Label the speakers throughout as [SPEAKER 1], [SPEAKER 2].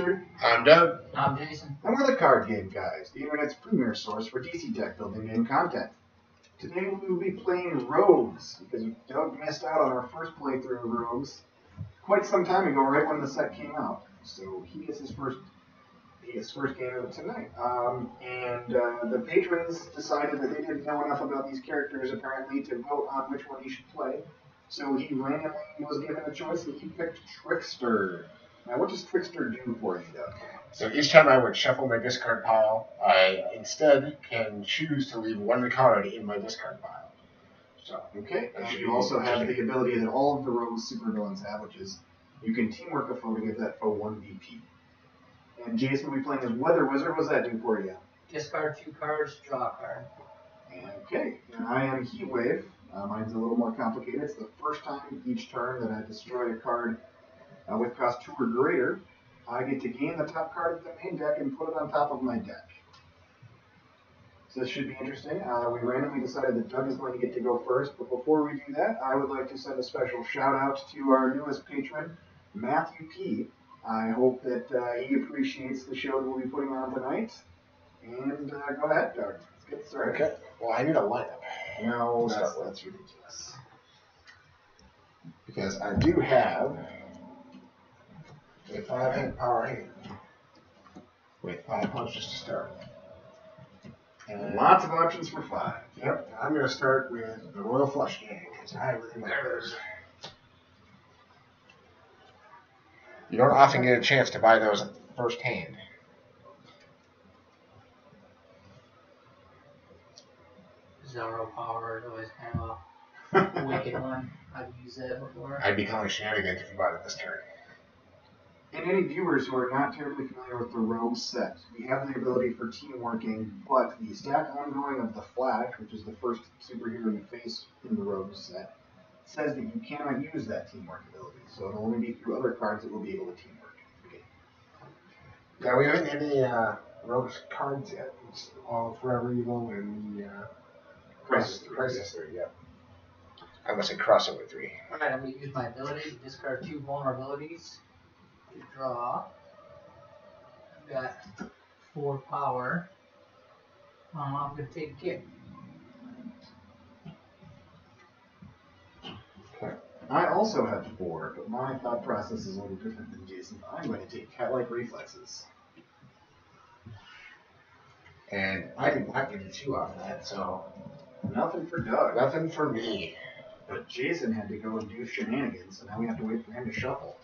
[SPEAKER 1] Richard.
[SPEAKER 2] I'm Doug.
[SPEAKER 3] I'm Jason.
[SPEAKER 1] And we're the Card Game Guys, the internet's premier source for DC deck building game content. Today we will be playing Rogues, because Doug missed out on our first playthrough of Rogues quite some time ago, right when the set came out. So he gets his first game of it tonight. The patrons decided that they didn't know enough about these characters, apparently, to vote on which one he should play. So he randomly was given a choice, and he picked Trickster. Now, what does Trickster do for you, Doug?
[SPEAKER 2] So each time I would shuffle my discard pile, I instead can choose to leave one card in my discard pile. So
[SPEAKER 1] okay, and you also have the ability that all of the Rogues supervillains have, which is you can teamwork a foe to give that foe 1 VP. And Jason will be playing as Weather Wizard. What does that do for you?
[SPEAKER 3] Discard 2 cards, draw a card.
[SPEAKER 1] Okay, and I am Heatwave. Mine's a little more complicated. It's the first time each turn that I destroy a card with cost 2 or greater. I get to gain the top card of the main deck and put it on top of my deck. So this should be interesting. We randomly decided that Doug is going to get to go first, but before we do that, I would like to send a special shout out to our newest patron, Matthew P. I hope that he appreciates the show that we'll be putting on tonight. And go ahead, Doug. Let's get started.
[SPEAKER 2] okay. Well, I need a lineup.
[SPEAKER 1] No, that's ridiculous.
[SPEAKER 2] Because I do have a 5-hand power hand with 5 punches to start.
[SPEAKER 1] And lots of options for 5.
[SPEAKER 2] Yep. I'm going to start with the Royal Flush Gang because I really like those. You don't often get a chance to buy those firsthand.
[SPEAKER 3] Zorro Power is always kind of a wicked one. I've used that before.
[SPEAKER 2] I'd be calling shenanigans if you bought it this turn.
[SPEAKER 1] And any viewers who are not terribly familiar with the Rogue set, we have the ability for teamworking, but the stack ongoing of the Flash, which is the first superhero you face in the Rogue set, says that you cannot use that teamwork ability. So it'll only be through other cards that will be able to teamwork. Okay.
[SPEAKER 2] Yeah, we haven't had any Rogues cards yet. It's all Forever Evil and the Crisis 3, yeah. I must say Crossover 3.
[SPEAKER 3] Alright, I'm going to use my ability to discard 2 vulnerabilities to draw. I've got 4 power. I'm going to take a kick.
[SPEAKER 2] Okay.
[SPEAKER 1] I also have 4, but my thought process is a little different than Jason. I'm going to take Cat-like Reflexes.
[SPEAKER 2] And I did not get a 2 off that, so
[SPEAKER 1] Nothing for Doug.
[SPEAKER 2] nothing for me.
[SPEAKER 1] But Jason had to go and do shenanigans, so now we have to wait for him to shuffle.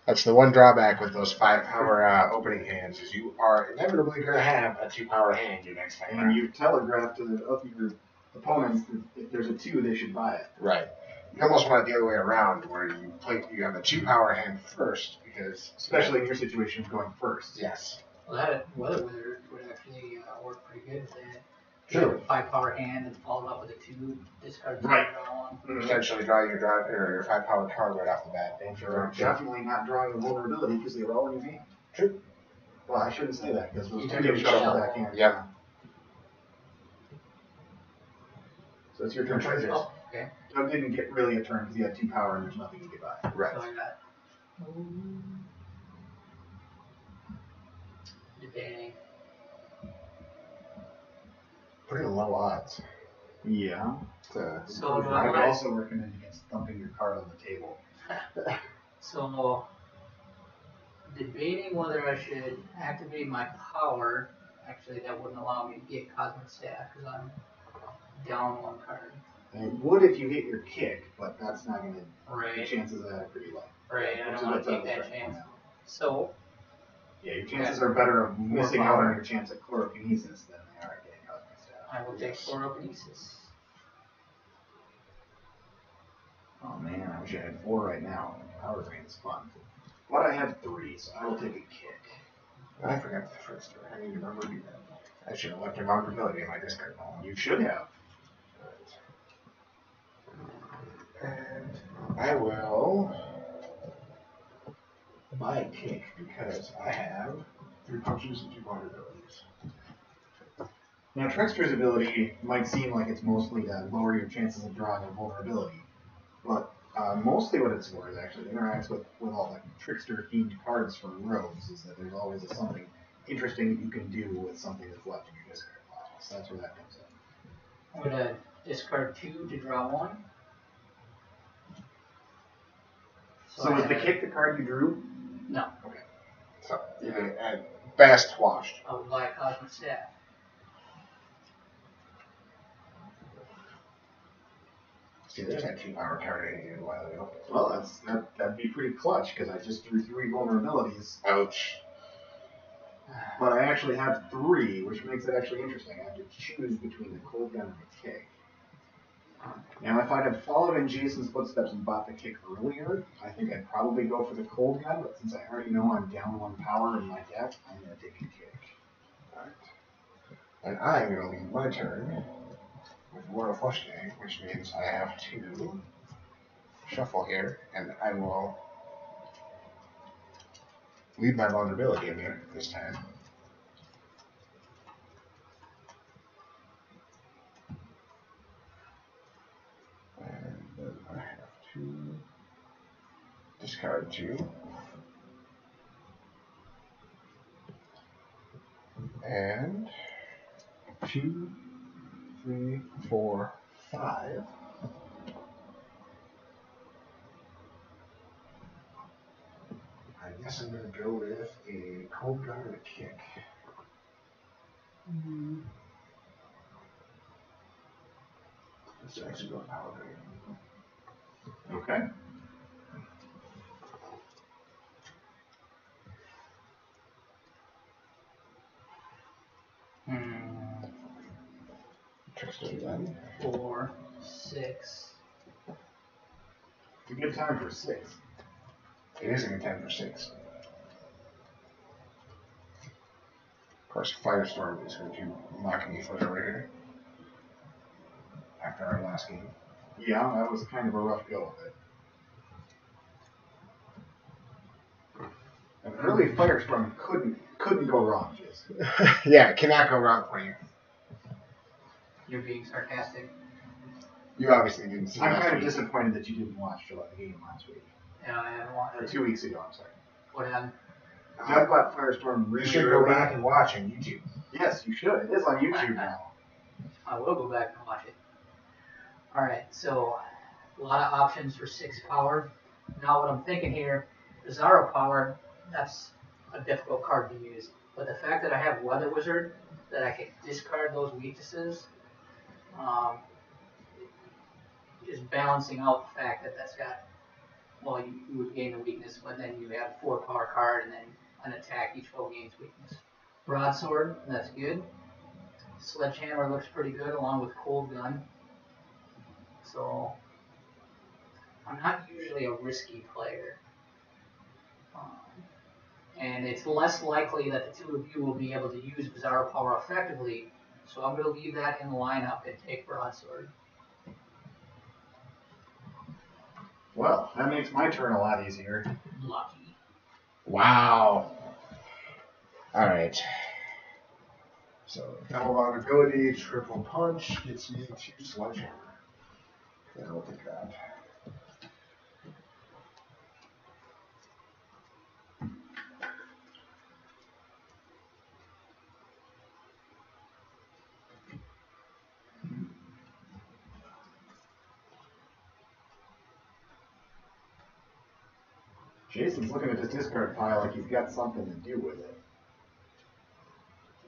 [SPEAKER 2] That's the one drawback with those 5 power opening hands is you are inevitably going to have a 2 power hand your next time
[SPEAKER 1] And
[SPEAKER 2] around.
[SPEAKER 1] you telegraph to your opponents that if there's a 2, they should buy it.
[SPEAKER 2] Right. You almost want it the other way around, where you have a 2 power hand first, because
[SPEAKER 1] Especially in your situation, going first.
[SPEAKER 2] yes,
[SPEAKER 3] Well, that Weather Wizard would actually work pretty good with that.
[SPEAKER 2] true.
[SPEAKER 3] 5 power hand and followed up with a 2, discard 2,
[SPEAKER 1] Right.
[SPEAKER 3] draw 1.
[SPEAKER 2] Potentially draw your 5 power card right off the bat.
[SPEAKER 1] And you're definitely not drawing a vulnerability because they were all in your hand.
[SPEAKER 2] True.
[SPEAKER 1] Well, I shouldn't say that because those
[SPEAKER 3] You
[SPEAKER 1] two
[SPEAKER 3] took
[SPEAKER 1] get
[SPEAKER 3] a
[SPEAKER 1] shuffled
[SPEAKER 3] shell.
[SPEAKER 1] back in.
[SPEAKER 2] Yep.
[SPEAKER 1] So it's your turn.
[SPEAKER 3] Oh, okay.
[SPEAKER 1] Doug didn't get really a turn because he had 2 power and there's nothing he could buy.
[SPEAKER 2] Right.
[SPEAKER 3] So I got debating.
[SPEAKER 2] Pretty low odds.
[SPEAKER 1] Yeah.
[SPEAKER 3] So
[SPEAKER 1] I would
[SPEAKER 3] I-
[SPEAKER 1] also recommend against thumping your card on the table.
[SPEAKER 3] So, debating whether I should activate my power. Actually, that wouldn't allow me to get Cosmic Staff because I'm down 1 card.
[SPEAKER 1] And it would if you hit your kick, but that's not going to. The
[SPEAKER 3] Right.
[SPEAKER 1] chances of that are pretty low.
[SPEAKER 3] Right. I
[SPEAKER 1] Which is
[SPEAKER 3] don't want
[SPEAKER 1] what's
[SPEAKER 3] to
[SPEAKER 1] on
[SPEAKER 3] take
[SPEAKER 1] the
[SPEAKER 3] that
[SPEAKER 1] strike
[SPEAKER 3] chance.
[SPEAKER 1] now.
[SPEAKER 3] So,
[SPEAKER 1] Yeah, your chances are better of missing out on your chance at Chlorokinesis than they are at getting Cosmic Staff.
[SPEAKER 3] I will take Chlorokinesis.
[SPEAKER 1] Oh man, I wish I had 4 right now. Power Drain is fun. But I have 3, so I will take a kick.
[SPEAKER 2] I forgot the first turn. I need to remember to do that. I should have left a vulnerability in my discard pile.
[SPEAKER 1] You should have.
[SPEAKER 2] And I will buy a kick because I have 3 punches and 2 vulnerabilities.
[SPEAKER 1] Now, Trickster's ability might seem like it's mostly to lower your chances of drawing a vulnerability, but Mostly what it's for is actually it interacts with all the trickster-themed cards for rogues, is that there's always something interesting that you can do with something that's left in your discard pile. So that's where that comes in.
[SPEAKER 3] I'm gonna discard 2 to draw 1.
[SPEAKER 1] So was the kick the card you drew?
[SPEAKER 3] No.
[SPEAKER 1] Okay.
[SPEAKER 2] So, at best washed.
[SPEAKER 3] I would buy a Cosmic Staff.
[SPEAKER 2] See, there's that 2-power card I did a while ago.
[SPEAKER 1] Well, that'd be pretty clutch because I just drew 3 vulnerabilities.
[SPEAKER 2] Ouch.
[SPEAKER 1] But I actually have 3, which makes it actually interesting. I have to choose between the cold gun and the kick. Now, if I'd have followed in Jason's footsteps and bought the kick earlier, I think I'd probably go for the cold gun. But since I already know I'm down 1 power in my deck, I'm going to take a kick.
[SPEAKER 2] Alright. And I'm going to leave my turn with Royal Flush Gang, which means I have to shuffle here, and I will leave my vulnerability in there this time. And then I have to discard 2. And 2, 3, 4, 5. I guess I'm going to go with a cold gun and a kick. Let's actually go power drain.
[SPEAKER 1] Okay.
[SPEAKER 2] Interesting then.
[SPEAKER 3] 4, 6.
[SPEAKER 1] It's a good time for 6.
[SPEAKER 2] It is a good time for 6. Of course, Firestorm is going to knock me forever here after our last game.
[SPEAKER 1] Yeah, that was kind of a rough go of it. And really, Firestorm couldn't go wrong, Jason.
[SPEAKER 2] Yeah, it cannot go wrong for you.
[SPEAKER 3] You're being sarcastic.
[SPEAKER 2] You obviously didn't see
[SPEAKER 1] I'm
[SPEAKER 2] last
[SPEAKER 1] kind of
[SPEAKER 2] week.
[SPEAKER 1] disappointed that you didn't watch the game last week.
[SPEAKER 3] Yeah, I haven't
[SPEAKER 1] Or
[SPEAKER 3] watched
[SPEAKER 1] 2 weeks ago, I'm sorry.
[SPEAKER 3] What happened?
[SPEAKER 1] Doug bought Firestorm
[SPEAKER 2] You
[SPEAKER 1] really
[SPEAKER 2] should go
[SPEAKER 1] early.
[SPEAKER 2] back and watch on YouTube.
[SPEAKER 1] Yes, you should. It is on YouTube now.
[SPEAKER 3] I will go back and watch it. Alright, so a lot of options for 6 power. Now what I'm thinking here, Bizarro power, that's a difficult card to use. But the fact that I have Weather Wizard, that I can discard those weaknesses, is balancing out the fact that that's got, well, you would gain a weakness, but then you have a 4 power card and then an attack each foe gains weakness. Broadsword, that's good. Sledgehammer looks pretty good along with Cold Gun. So, I'm not usually a risky player. And it's less likely that the 2 of you will be able to use Bizarro Power effectively, so I'm going to leave that in the lineup and take Broadsword.
[SPEAKER 1] Well, that makes my turn a lot easier.
[SPEAKER 3] Lucky.
[SPEAKER 2] Wow. Alright. So, double vulnerability, triple punch gets me to Sledgehammer. Yeah, I'll take that.
[SPEAKER 1] Jason's looking at his discard pile like he's got something to do with it.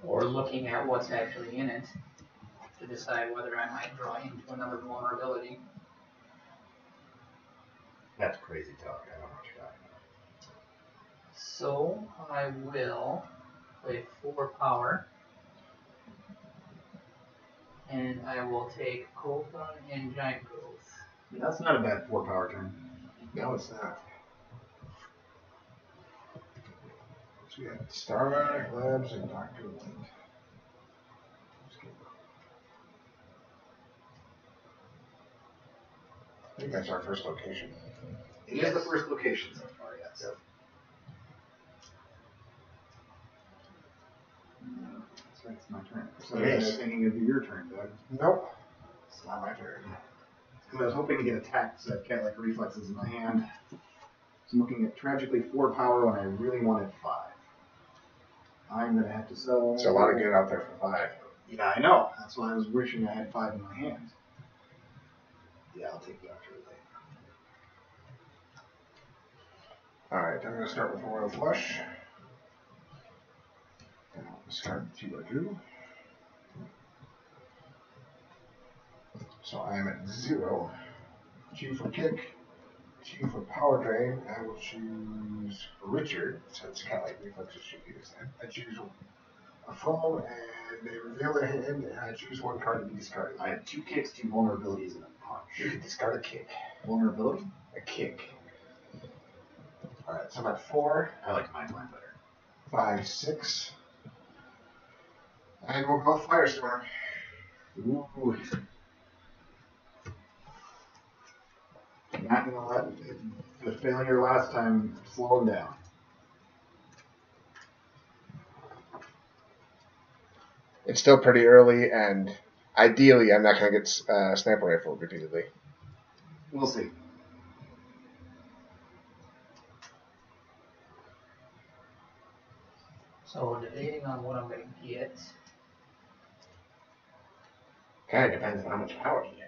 [SPEAKER 3] Or looking at what's actually in it to decide whether I might draw into another vulnerability.
[SPEAKER 1] That's crazy talk. I don't know what you're talking about.
[SPEAKER 3] So I will play 4 power. And I will take Cold Gun and Giant Growth.
[SPEAKER 1] Yeah, that's not a bad 4 power turn.
[SPEAKER 2] No, it's not. So we have Starlight Labs and Dr. Light. I think that's our first location.
[SPEAKER 1] It is the first location so far, yes.
[SPEAKER 2] Yep.
[SPEAKER 1] So it's my turn. So
[SPEAKER 2] It
[SPEAKER 1] I was
[SPEAKER 2] is.
[SPEAKER 1] thinking it'd be your turn, Doug.
[SPEAKER 2] Nope. It's not my turn.
[SPEAKER 1] because I was hoping to get attacked, so I have cat-like reflexes in my hand. So I'm looking at tragically 4 power when I really wanted 5. I'm gonna have to sell.
[SPEAKER 2] There's a lot of good out there for 5.
[SPEAKER 1] Yeah, I know. That's why I was wishing I had 5 in my hand. Yeah, I'll take Dr. Lay.
[SPEAKER 2] Alright, I'm going to start with Royal Flush. And I'll discard 2 by 2. So I am at 0. 2 for kick, 2 for power drain. I will choose Richard, since cat-like reflexes should use that. I choose a phone, and they reveal their hand, and I choose 1 card to be discarded.
[SPEAKER 1] I have 2 kicks, 2 vulnerabilities, and a
[SPEAKER 2] You
[SPEAKER 1] punch.
[SPEAKER 2] can discard a kick.
[SPEAKER 1] Vulnerability?
[SPEAKER 2] A kick. Alright, so I'm at 4,
[SPEAKER 1] I like my plan better.
[SPEAKER 2] 5, 6. And we'll go Firestorm.
[SPEAKER 1] Ooh. Not gonna let the failure last time slow him down.
[SPEAKER 2] It's still pretty early, and ideally, I'm not going to get sniper rifle repeatedly.
[SPEAKER 1] We'll see.
[SPEAKER 3] So debating on what I'm going to get.
[SPEAKER 2] Kind of depends on how much power you get.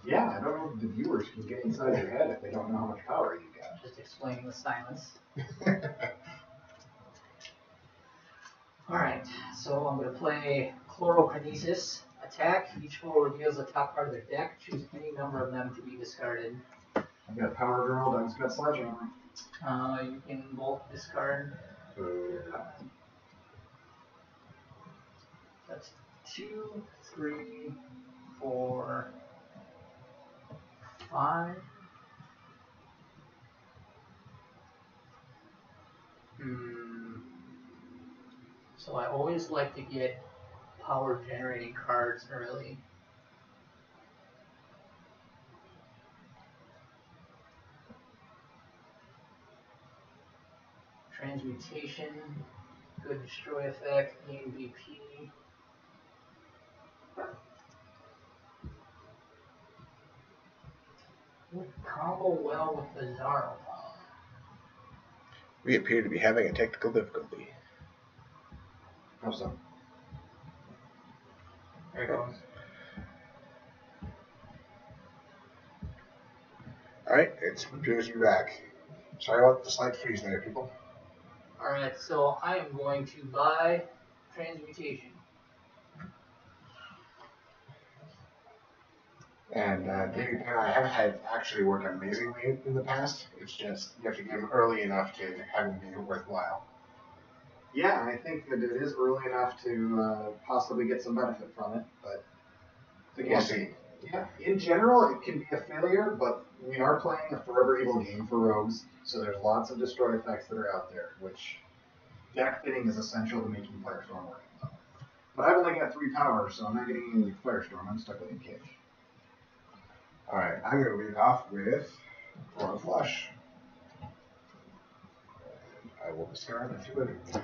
[SPEAKER 1] Yeah, I don't know if the viewers can get inside your head if they don't know how much power you got.
[SPEAKER 3] Just explaining the silence. Alright, so I'm going to play Chlorokinesis. Attack. Each foe reveals the top part of their deck. Choose any number of them to be discarded.
[SPEAKER 1] I've got Power Girl, Doug's got Sledgehammer.
[SPEAKER 3] You can both discard. That's 2, 3, 4, 5. So I always like to get power generating cards early. Transmutation, good destroy effect, gain VP. Would combo well with Bizarro.
[SPEAKER 2] We appear to be having a technical difficulty.
[SPEAKER 1] How so?
[SPEAKER 3] There it goes.
[SPEAKER 2] Alright, it's Drew's you back. Sorry about the slight freeze there, people.
[SPEAKER 3] Alright, so I am going to buy Transmutation.
[SPEAKER 2] And Davey and I have had actually work amazingly in the past. It's just you have to get them early enough to have them be worthwhile.
[SPEAKER 1] Yeah, I think that it is early enough to possibly get some benefit from it, but
[SPEAKER 2] We'll see.
[SPEAKER 1] Yeah, in general, it can be a failure, but we are playing a forever evil game for rogues, so there's lots of destroy effects that are out there, which deck fitting is essential to making Firestorm work. But I've only got 3 power, so I'm not getting any like Firestorm. I'm stuck with a kick.
[SPEAKER 2] Alright, I'm going to lead off with Royal Flush. And I will discard a 2 of them.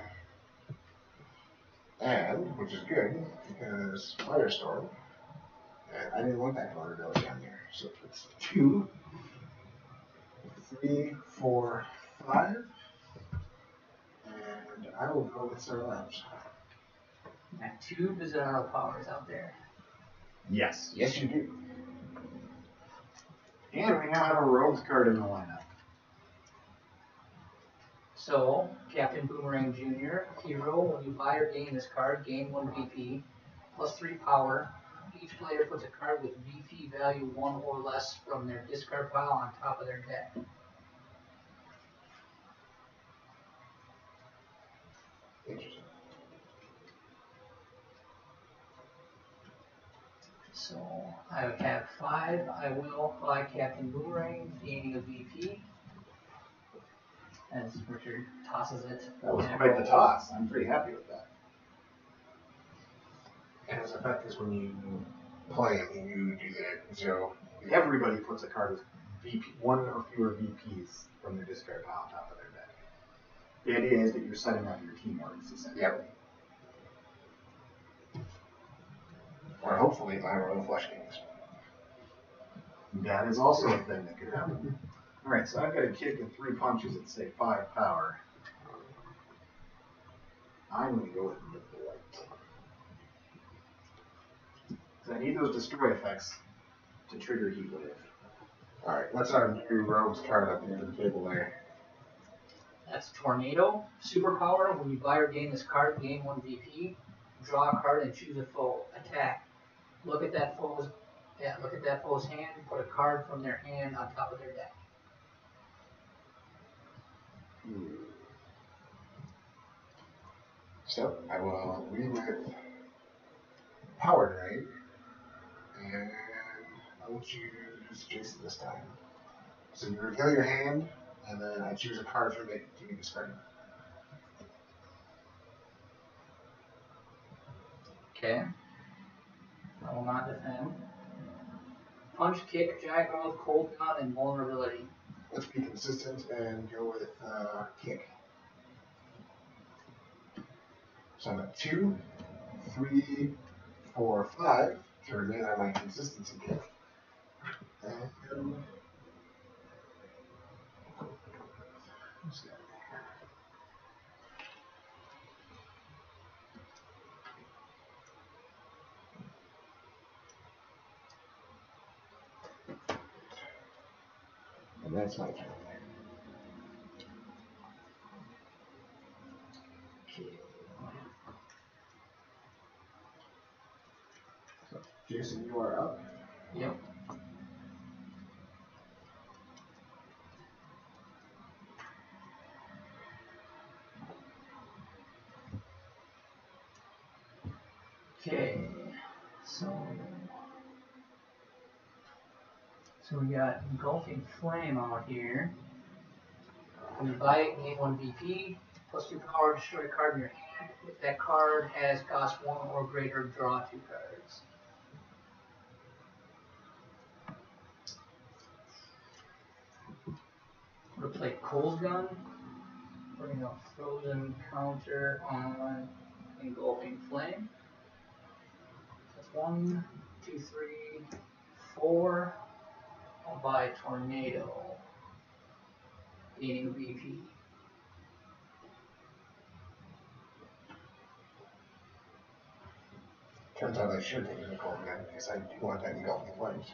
[SPEAKER 2] And, which is good, because Firestorm. And I didn't want that vulnerability on there. So it's 2, 3, 4, 5. And I will go with Sir Labs.
[SPEAKER 3] Got 2 Bizarro powers out there.
[SPEAKER 1] Yes.
[SPEAKER 2] Yes, you do.
[SPEAKER 1] And we now have a rogues card in the lineup.
[SPEAKER 3] So, Captain Boomerang Jr., hero, when you buy or gain this card, gain 1 VP, plus 3 power. Each player puts a card with VP value 1 or less from their discard pile on top of their deck.
[SPEAKER 2] Interesting.
[SPEAKER 3] So, I would have 5. I will buy Captain Boomerang, gaining a VP. As Richard tosses it.
[SPEAKER 1] That was quite the toss. I'm pretty happy with that.
[SPEAKER 2] And his effect is when you play him, you do that. So
[SPEAKER 1] Everybody puts a card with VP, 1 or fewer VPs from their discard pile on top of their deck. The idea is that you're setting up your team orgs, essentially.
[SPEAKER 2] Yep. Or hopefully my Royal Flush games.
[SPEAKER 1] That is also a thing that could happen. Alright, so I've got a kick and 3 punches at, say, 5 power. I'm going to go with Nip Light. So I need those destroy effects to trigger Heat Wave.
[SPEAKER 2] Alright, what's our new rogue's card at the end of the table there?
[SPEAKER 3] That's Tornado. Superpower. When you buy or gain this card, gain 1 VP. Draw a card and choose a foe. Attack. Look at that foe's hand. Put a card from their hand on top of their deck.
[SPEAKER 2] So I will lead with Power Drain, and I will choose Jason this time. So you reveal your hand, and then I choose a card from it to be discarded.
[SPEAKER 3] Okay. I will not defend. Punch, kick, giant growth, cold gun, and vulnerability.
[SPEAKER 2] Let's be consistent and go with kick. So I'm at 2, 3, 4, 5 to remain on my consistency kick. And what's that? And that's my turn. Okay. So, Jason, you are up.
[SPEAKER 3] Yep. Okay. So we got Engulfing Flame out here. When you buy it, gain 1 VP, plus 2 power, destroy a card in your hand. If that card has cost 1 or greater, draw 2 cards. We're going to play Cold Gun. Putting a frozen counter on Engulfing Flame. That's 1, 2, 3, 4. I'll buy Tornado. Gaining VP.
[SPEAKER 2] Turns out I should take the cold gun because I do want that engulfing flames.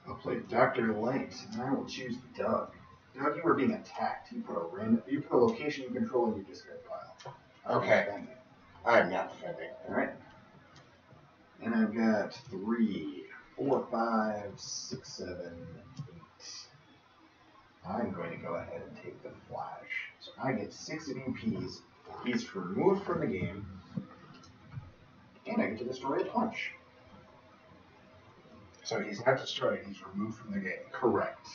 [SPEAKER 1] I'll play Dr. Light, and I will choose Doug. Doug, you were being attacked. You put a location you control in your discard pile.
[SPEAKER 2] Okay. I am not defending.
[SPEAKER 1] Alright. And I've got 3, 4, 5, 6, 7, 8. I'm going to go ahead and take the Flash. So I get 6 VPs. He's removed from the game. And I get to destroy a punch.
[SPEAKER 2] So he's not destroyed, he's removed from the game.
[SPEAKER 1] Correct.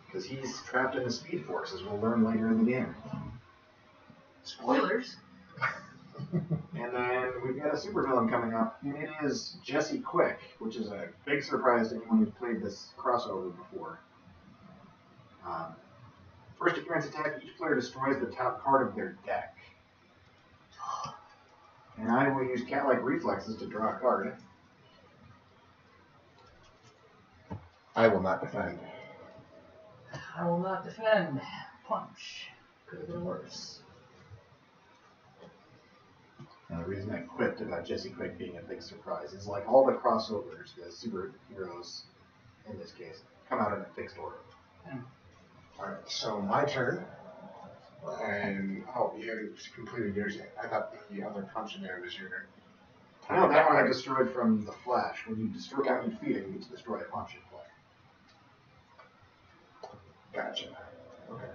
[SPEAKER 1] Because he's trapped in the Speed Force, as we'll learn later in the game.
[SPEAKER 3] Spoilers.
[SPEAKER 1] And then we've got a supervillain coming up, and it is Jesse Quick, which is a big surprise to anyone who's played this crossover before. First appearance attack, each player destroys the top card of their deck. And I will use cat-like reflexes to draw a card.
[SPEAKER 2] I will not defend.
[SPEAKER 3] I will not defend. Punch. Could have been worse.
[SPEAKER 1] And the reason I quipped about Jesse Quick being a big surprise is like all the crossovers, the superheroes in this case, come out in a fixed order.
[SPEAKER 2] Alright, so my turn. And, oh, you haven't completed yours yet. I thought the other punch in there was your turn.
[SPEAKER 1] No, that one I destroyed from the Flash. When you destroy it, you defeat it, you get to destroy a punch in play.
[SPEAKER 2] Gotcha. Okay.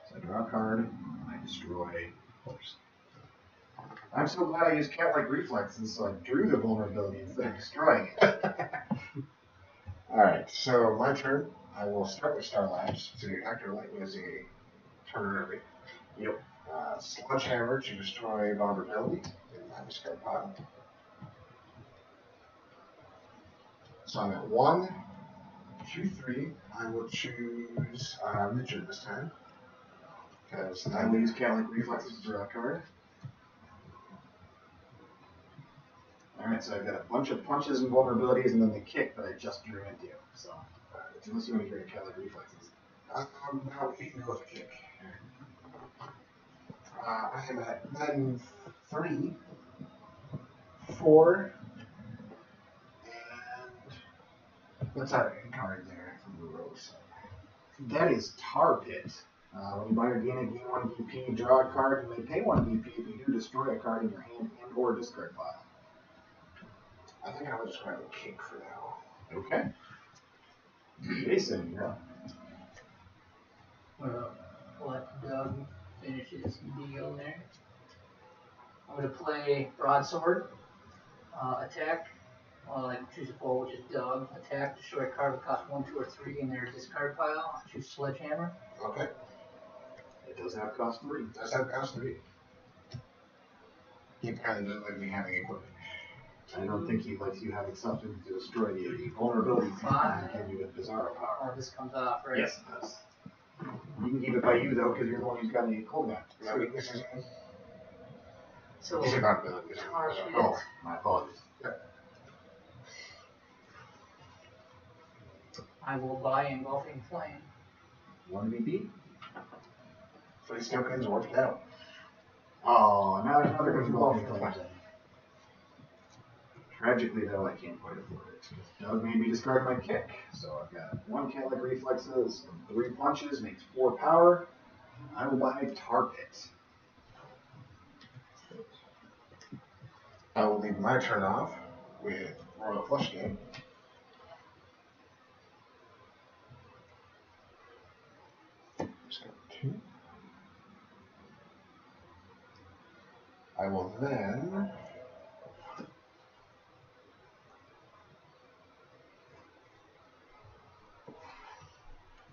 [SPEAKER 1] So I draw a card, I destroy horse. I'm so glad I used cat-like reflexes, so I drew the vulnerability instead of destroying it.
[SPEAKER 2] Alright, so my turn. I will start with Star Labs. So Dr. Light was a turn early.
[SPEAKER 1] Yep.
[SPEAKER 2] Sledgehammer to destroy vulnerability in my discard pile. So I'm at 1, 2, 3. I will choose Richard this time. Because
[SPEAKER 1] I will use cat-like reflexes to draw a card. Alright, so I've got a bunch of punches and vulnerabilities and then the kick that I just drew into. So, unless you want to hear Calig reflexes.
[SPEAKER 2] Now we can go with the kick. I am at then 3, 4, and what's that card there from the rose?
[SPEAKER 1] That is Tar Pit. When you buy or gain gain 1 BP, draw a card, you may pay 1 BP if you do destroy a card in your hand and or discard pile.
[SPEAKER 2] I think I'll just grab a kick for now.
[SPEAKER 1] Okay. Jason, you're up.
[SPEAKER 3] Let Doug finish his deal there. I'm going to play Broadsword. Attack. Choose a foe, which is Doug. Attack, destroy a card that costs 1, 2, or 3 in their discard pile. Choose Sledgehammer.
[SPEAKER 2] Okay.
[SPEAKER 1] It does have cost 3.
[SPEAKER 2] Does have cost 3. He kind of doesn't like me having equipment.
[SPEAKER 1] I don't think he lets you having something to destroy the vulnerability to give you with Bizarro power.
[SPEAKER 3] Oh, this comes off, right?
[SPEAKER 1] Yes, it does. You can keep it by you though, because you're the one who's got the cooldown.
[SPEAKER 2] My weakness is
[SPEAKER 3] So,
[SPEAKER 2] these are not abilities.
[SPEAKER 3] Tar Pit.
[SPEAKER 1] Oh, my apologies.
[SPEAKER 3] I will buy Engulfing Flame.
[SPEAKER 1] 1 BP.
[SPEAKER 2] So these tokens worked out.
[SPEAKER 1] Oh, now there's another engulfing flame. Tragically, though, I can't quite afford it. Doug made me discard my kick, so I've got 1 Calig reflexes, 3 punches, makes 4 power. I will buy Tar Pit.
[SPEAKER 2] I will leave my turn off with Royal Flush Game. Just got 2. I will then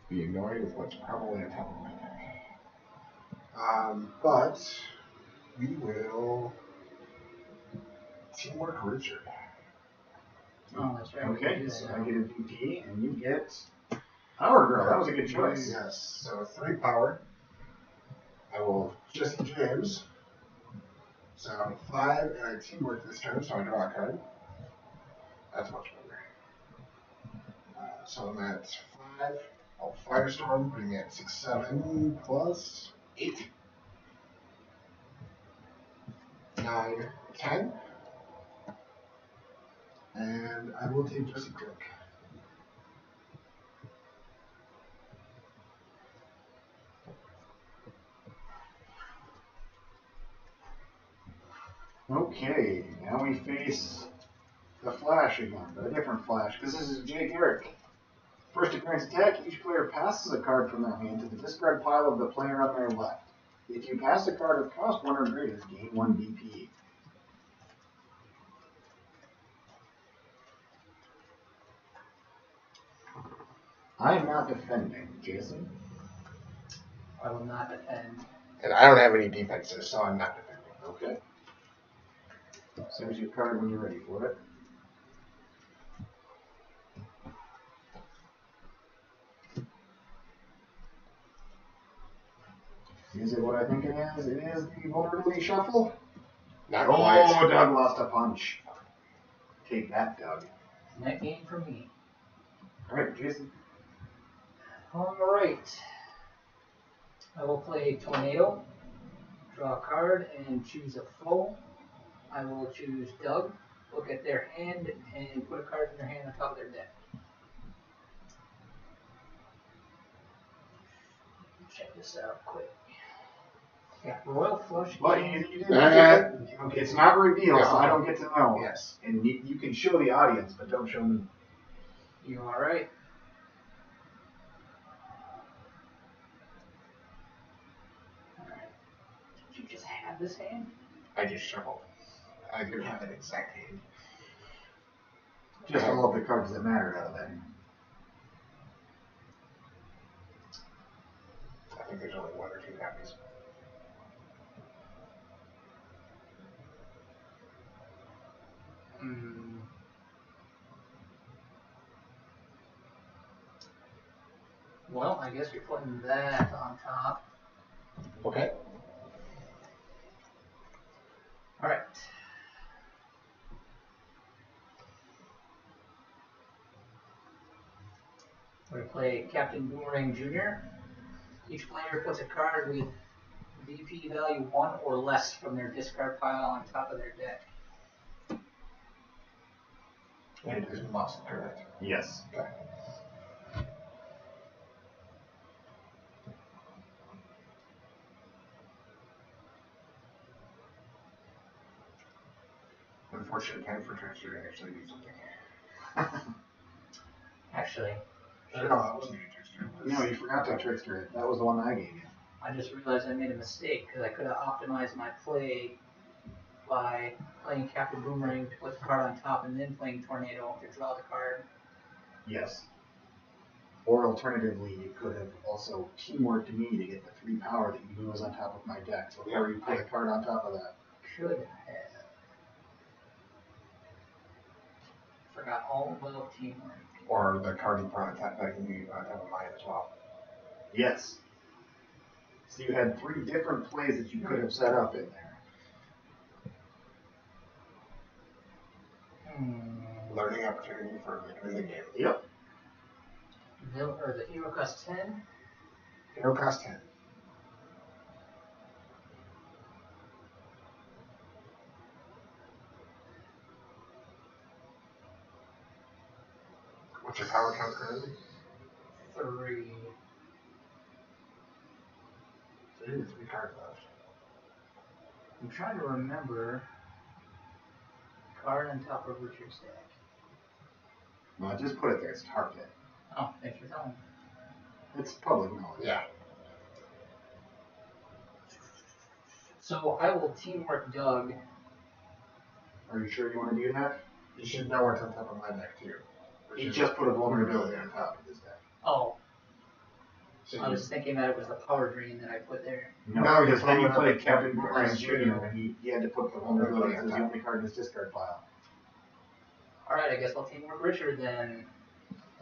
[SPEAKER 2] be annoyed with what's probably on top of my deck. But we will teamwork Richard.
[SPEAKER 3] Oh, that's right.
[SPEAKER 1] Okay, so I get a BP, and you get Power Girl. That was a good choice.
[SPEAKER 2] Yes, so 3 power. I will Jesse James. So 5, and I teamwork this turn, so I draw a card. That's much better. So I'm at 5. I'll Firestorm, putting me at 6, 7 plus 8. 9, 10. And I will take Jesse Click.
[SPEAKER 1] Okay, now we face the Flash again, but a different Flash, because this is Jay Garrick. First appearance attack, each player passes a card from their hand to the discard pile of the player on their left. If you pass a card with cost 1 or greater, gain 1 BP. I am not defending, Jason.
[SPEAKER 3] I will not defend.
[SPEAKER 2] And I don't have any defenses, so I'm not defending.
[SPEAKER 1] Okay. Send you a card when you're ready for it. Is it what I think it is? It is the Vulnerability Shuffle.
[SPEAKER 2] Not quite.
[SPEAKER 1] Oh, Doug lost a punch. Take that, Doug.
[SPEAKER 3] Net game for me.
[SPEAKER 1] Alright, Jason.
[SPEAKER 3] Alright. I will play Tornado, draw a card, and choose a foe. I will choose Doug, look at their hand, and put a card in their hand on top of their deck. Check this out quick. Yeah, Royal Flush.
[SPEAKER 1] But you didn't okay, it's not revealed, so I don't get to know.
[SPEAKER 2] Yes.
[SPEAKER 1] And you can show the audience, but don't show me.
[SPEAKER 3] You alright? Alright. Did you just have this hand?
[SPEAKER 2] I just shuffled. I do have an exact hand.
[SPEAKER 1] Just all of the cards that matter out of that.
[SPEAKER 2] I think there's only 1 or 2 copies.
[SPEAKER 3] Well, I guess you're putting that on top.
[SPEAKER 2] Okay.
[SPEAKER 3] Alright. play Captain Boomerang Jr. Each player puts a card with VP value 1 or less from their discard pile on top of their deck.
[SPEAKER 2] And it is must, correct?
[SPEAKER 1] Yes.
[SPEAKER 2] Okay. Unfortunately, time for transfer to actually do something.
[SPEAKER 3] Actually,
[SPEAKER 2] No, that wasn't your trickster.
[SPEAKER 1] No, you forgot that trickster. That was the one I gave you.
[SPEAKER 3] I just realized I made a mistake because I could have optimized my play by playing Captain Boomerang to put the card on top and then playing Tornado to draw the card.
[SPEAKER 1] Yes. Or alternatively, you could have also teamworked me to get the 3 power that you knew was on top of my deck. So before you put a card on top of that.
[SPEAKER 3] Should have. Forgot all about teamwork.
[SPEAKER 2] Or the card you put on top that you have in mind as well.
[SPEAKER 1] Yes. So you had 3 different plays that you could have set up in there.
[SPEAKER 2] Learning opportunity for later in the game.
[SPEAKER 1] Yep.
[SPEAKER 3] The hero costs 10.
[SPEAKER 2] Hero cost 10. What's your power count currently?
[SPEAKER 3] 3.
[SPEAKER 2] So you have 3 cards left.
[SPEAKER 3] I'm trying to remember card on top of Richard's deck.
[SPEAKER 1] Well, just put it there. It's target.
[SPEAKER 3] Oh, thanks for telling me.
[SPEAKER 1] It's public knowledge.
[SPEAKER 2] Yeah.
[SPEAKER 3] So I will teamwork Doug.
[SPEAKER 1] Are you sure you want to do that?
[SPEAKER 2] You should know what's on top of my deck too.
[SPEAKER 1] He just put a vulnerability on top of his deck.
[SPEAKER 3] Oh,
[SPEAKER 2] So
[SPEAKER 3] I was thinking that it was the power drain that I put there.
[SPEAKER 1] No, because then you
[SPEAKER 2] vulnerability
[SPEAKER 1] played Captain
[SPEAKER 2] can't be
[SPEAKER 1] Boomerang
[SPEAKER 2] plus
[SPEAKER 1] Jr.
[SPEAKER 2] 2.
[SPEAKER 1] and he had to put the vulnerability as the only card in his discard pile.
[SPEAKER 3] Alright, I guess I'll teamwork Richard then.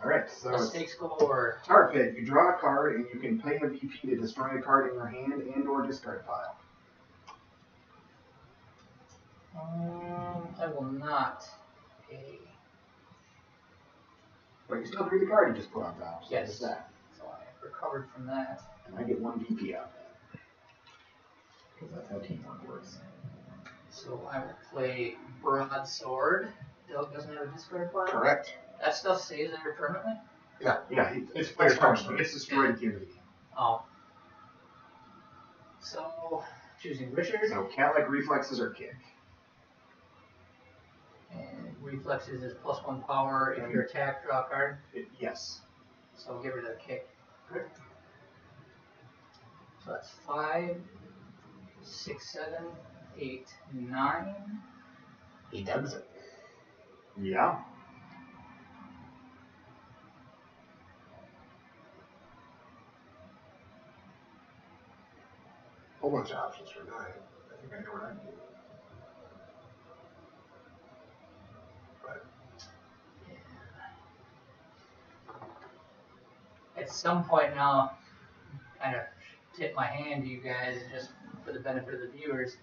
[SPEAKER 1] Alright, so it's
[SPEAKER 3] Mistake score.
[SPEAKER 1] Tar Pit. You draw a card and you can pay a VP to destroy a card in your hand and or discard pile.
[SPEAKER 3] I will not pay.
[SPEAKER 1] But you still drew the card you just put on top. So
[SPEAKER 3] Yes.
[SPEAKER 1] It's that.
[SPEAKER 3] So I recovered from that.
[SPEAKER 1] And I get 1 VP out of that. Because that's how teamwork works.
[SPEAKER 3] So I will play Broadsword. Doug doesn't have a discard pile.
[SPEAKER 2] Correct.
[SPEAKER 3] That stuff stays there permanently?
[SPEAKER 1] Yeah,
[SPEAKER 2] It's
[SPEAKER 1] player
[SPEAKER 2] it's
[SPEAKER 1] punch.
[SPEAKER 2] punishment.
[SPEAKER 1] It gets destroyed at the end of the game.
[SPEAKER 3] Oh. So, choosing Richard.
[SPEAKER 1] So cat-like reflexes or kick.
[SPEAKER 3] And reflexes is +1 power. If you attack, draw a card.
[SPEAKER 1] Yes.
[SPEAKER 3] So give rid of the kick. Good. So that's 5, 6, 7, 8, 9.
[SPEAKER 2] He does it.
[SPEAKER 1] Yeah.
[SPEAKER 2] Whole bunch of options for 9. I think I know what I do. But
[SPEAKER 3] At some point now, kind of tip my hand to you guys, just for the benefit of the viewers.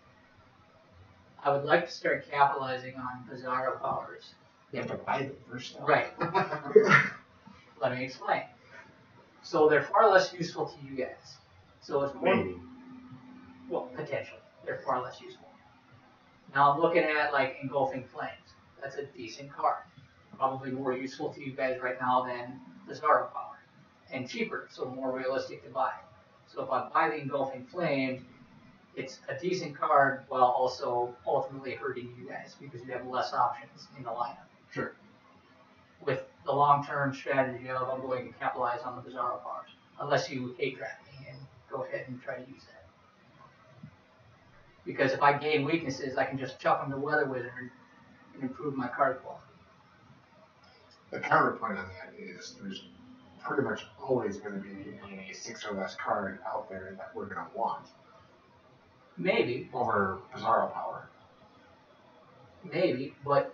[SPEAKER 3] I would like to start capitalizing on Bizarro powers.
[SPEAKER 2] you have to buy them first. Though.
[SPEAKER 3] Right. Let me explain. So they're far less useful to you guys. So it's more,
[SPEAKER 1] Maybe.
[SPEAKER 3] well, potentially, they're far less useful. Now I'm looking at like Engulfing Flames. That's a decent card. Probably more useful to you guys right now than Bizarro power. And cheaper, so more realistic to buy. So if I buy the Engulfing Flame, it's a decent card while also ultimately hurting you guys because you have less options in the lineup.
[SPEAKER 1] Sure.
[SPEAKER 3] With the long-term strategy of I'm going to capitalize on the Bizarro powers, unless you hate draft me and go ahead and try to use that. Because if I gain weaknesses, I can just chuck them to Weather Wizard and improve my card quality.
[SPEAKER 2] The counterpoint on that is there's pretty much always going to be a 6 or less card out there that we're going to want
[SPEAKER 3] Maybe,
[SPEAKER 2] over Bizarro power.
[SPEAKER 3] maybe, but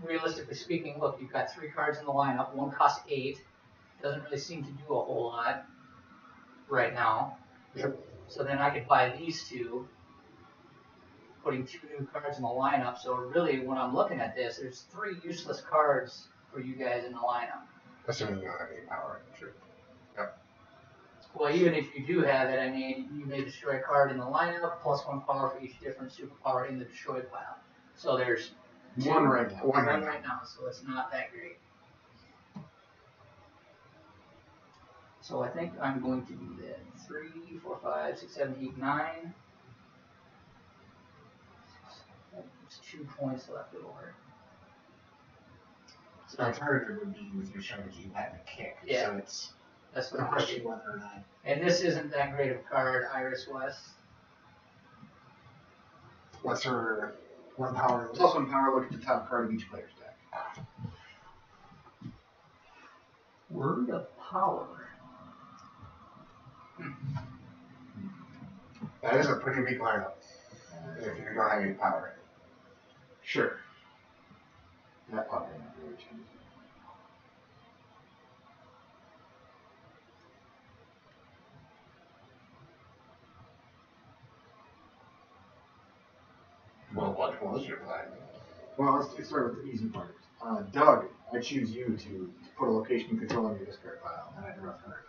[SPEAKER 3] realistically speaking, look, you've got 3 cards in the lineup. One costs 8. Doesn't really seem to do a whole lot right now.
[SPEAKER 2] Yep.
[SPEAKER 3] So then I could buy these 2, putting 2 new cards in the lineup. So really, when I'm looking at this, there's 3 useless cards for you guys in the lineup.
[SPEAKER 2] Assuming you don't have any power. True.
[SPEAKER 3] Well, even if you do have it, I mean, you may destroy a card in the lineup, plus 1 power for each different superpower in the destroyed pile. So there's
[SPEAKER 1] One right now.
[SPEAKER 3] one right now, so it's not that great. So I think I'm going to do that. 3, 4, 5, 6, 7, 8, 9. There's 2 points left over.
[SPEAKER 2] So the alternative would be with your strategy, you have a kick.
[SPEAKER 3] Yeah.
[SPEAKER 2] So it's
[SPEAKER 3] That's
[SPEAKER 2] the
[SPEAKER 3] what I'm
[SPEAKER 2] question
[SPEAKER 3] thinking.
[SPEAKER 2] whether or not.
[SPEAKER 3] And this isn't that great of a card, Iris West.
[SPEAKER 2] What's her 1 power?
[SPEAKER 1] Plus 1 power, look at the top card of each player's deck.
[SPEAKER 3] Word of Power.
[SPEAKER 2] That is a pretty weak lineup. If you don't have any power.
[SPEAKER 1] Sure. That probably not really change.
[SPEAKER 2] Well, what was your plan?
[SPEAKER 1] Well, let's start with the easy part. Doug, I choose you to put a location you control on your discard pile, and I draw a card.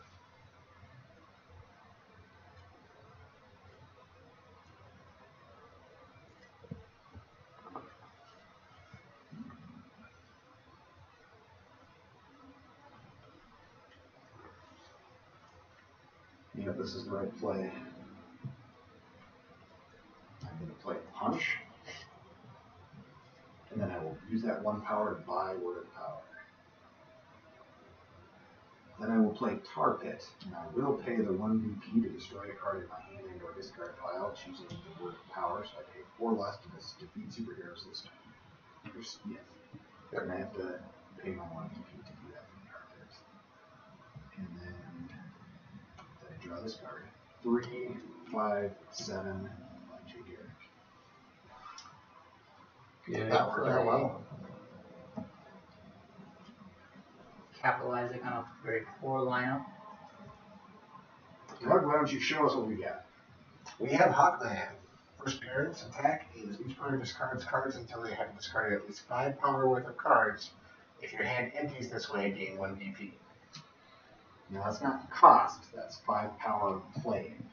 [SPEAKER 1] Yeah, this is the right play. I'm going to play Punch. And then I will use that 1 power to buy Word of Power. Then I will play Tar Pit, and I will pay the 1 VP to destroy a card in my hand and or discard pile, choosing the Word of Power, so I pay 4 less to defeat superheroes this time. Yeah. And I have to pay my 1 VP to do that from Tar Pit. And then I draw this card. 3, 5, 7, Jay Garrick.
[SPEAKER 3] Good
[SPEAKER 2] That worked out
[SPEAKER 3] play.
[SPEAKER 2] well.
[SPEAKER 3] Capitalizing on a very poor lineup.
[SPEAKER 1] Doug, why don't you show us what we got?
[SPEAKER 2] We have Hawkman. First appearance attack is each player discards cards until they have discarded at least 5 power worth of cards. If your hand empties this way, gain 1 VP.
[SPEAKER 1] Now that's not cost, that's 5 power playing.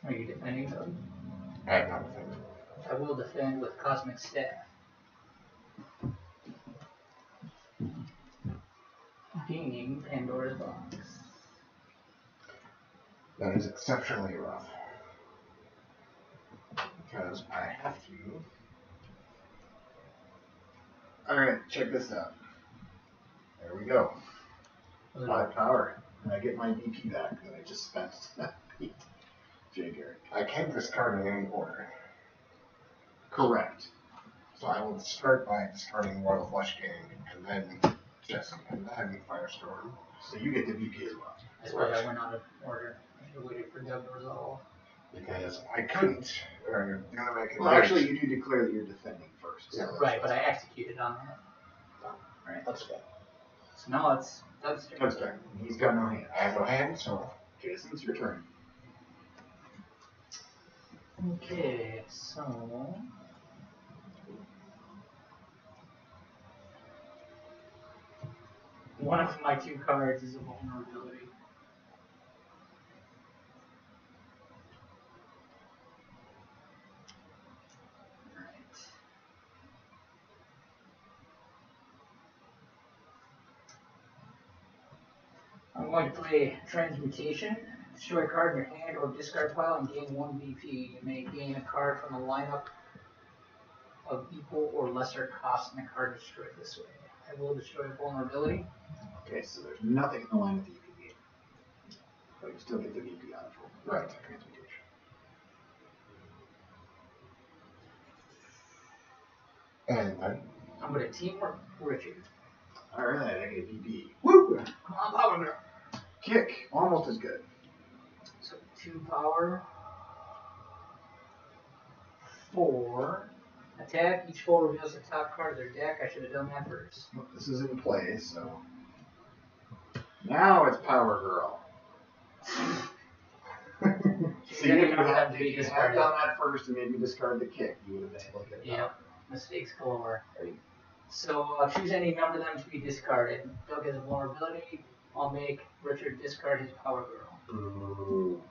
[SPEAKER 3] Are you defending those?
[SPEAKER 2] I have not defended.
[SPEAKER 3] I will defend with Cosmic Staff. Gaining Pandora's Box.
[SPEAKER 2] That is exceptionally rough. Because I have to.
[SPEAKER 1] Alright, check this out. There we go. 5 power. And I get my VP back that I just spent. Beat Jay Garrick.
[SPEAKER 2] I can't discard in any order.
[SPEAKER 1] Correct.
[SPEAKER 2] So I will start by discarding Royal Flush Gang, and then Jesse, and then Firestorm.
[SPEAKER 1] So you get the VP as well.
[SPEAKER 3] That's why I went out of order. I should have waited for Doug to resolve.
[SPEAKER 2] Because I couldn't. Or I'm gonna make it.
[SPEAKER 1] Well, actually, you do declare that you're defending first.
[SPEAKER 2] Yeah.
[SPEAKER 1] So
[SPEAKER 3] Right, but I executed on that.
[SPEAKER 1] Alright.
[SPEAKER 2] That's good.
[SPEAKER 3] So now it's Doug's turn.
[SPEAKER 1] Doug's turn. He's got no hand.
[SPEAKER 2] I have no hand, so
[SPEAKER 1] Jason, it's your turn.
[SPEAKER 3] Okay, so one of my 2 cards is a vulnerability. Alright. I'm going to play Transmutation. Destroy a card in your hand or discard pile and gain 1 VP. You may gain a card from a lineup of equal or lesser cost and a card destroyed this way. I will destroy a vulnerability.
[SPEAKER 1] Okay, so there's nothing in the line that you can gain. But you still get the VP on it for
[SPEAKER 2] Right.
[SPEAKER 1] transmutation.
[SPEAKER 2] and then
[SPEAKER 3] I'm going to teamwork Richard.
[SPEAKER 1] Alright, I get a VP. Woo!
[SPEAKER 3] Come on, Power Girl.
[SPEAKER 1] Kick, almost as good.
[SPEAKER 3] So 2 power. 4. Attack. Each foe reveals the top card of their deck. I should have done that first.
[SPEAKER 1] Well, this is in play, so. Now it's Power Girl. See,
[SPEAKER 3] Then
[SPEAKER 1] if
[SPEAKER 3] you
[SPEAKER 1] you
[SPEAKER 3] have
[SPEAKER 1] had,
[SPEAKER 3] to
[SPEAKER 1] if you had
[SPEAKER 3] discard
[SPEAKER 1] done that first and made me discard the kick, you would have been able to get it.
[SPEAKER 3] Yep. Mistakes galore. So choose any number of them to be discarded. Doug has a vulnerability. I'll make Richard discard his power girl.
[SPEAKER 1] Ooh.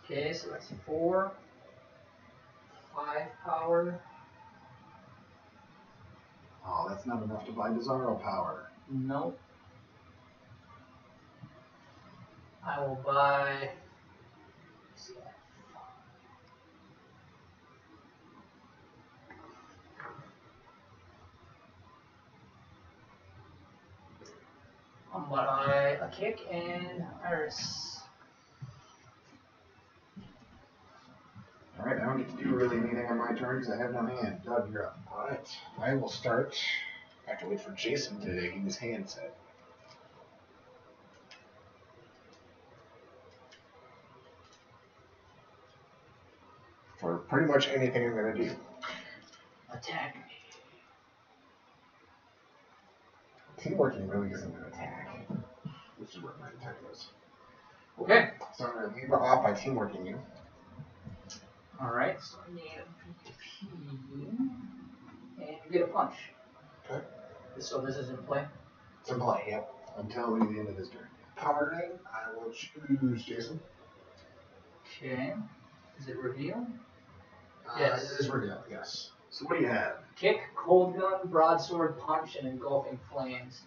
[SPEAKER 3] Okay, so that's 4, 5 power.
[SPEAKER 1] Oh, that's not enough to buy Bizarro power.
[SPEAKER 3] Nope. I will buy. Let's see. I'll buy a kick and Iris.
[SPEAKER 1] Alright, I don't get to do really anything on my turn because I have no hand. Doug, you're up.
[SPEAKER 2] Alright, I will start. I have to wait for Jason to get his hand set. For pretty much anything I'm going to do.
[SPEAKER 3] Attack me.
[SPEAKER 2] Teamworking really isn't an attack, which is what my attack was.
[SPEAKER 3] Okay.
[SPEAKER 2] So I'm going to leave off by teamworking you.
[SPEAKER 3] Alright, so I need a VP. And you get a punch.
[SPEAKER 2] Okay.
[SPEAKER 3] So this is in play.
[SPEAKER 2] It's in play, yep.
[SPEAKER 1] Until the end of his turn.
[SPEAKER 2] Power drain, I will choose Jason.
[SPEAKER 3] Okay. Is it reveal?
[SPEAKER 2] Yes. It is reveal, yes.
[SPEAKER 1] So what do you have?
[SPEAKER 3] Kick, cold gun, broadsword, punch, and engulfing flames.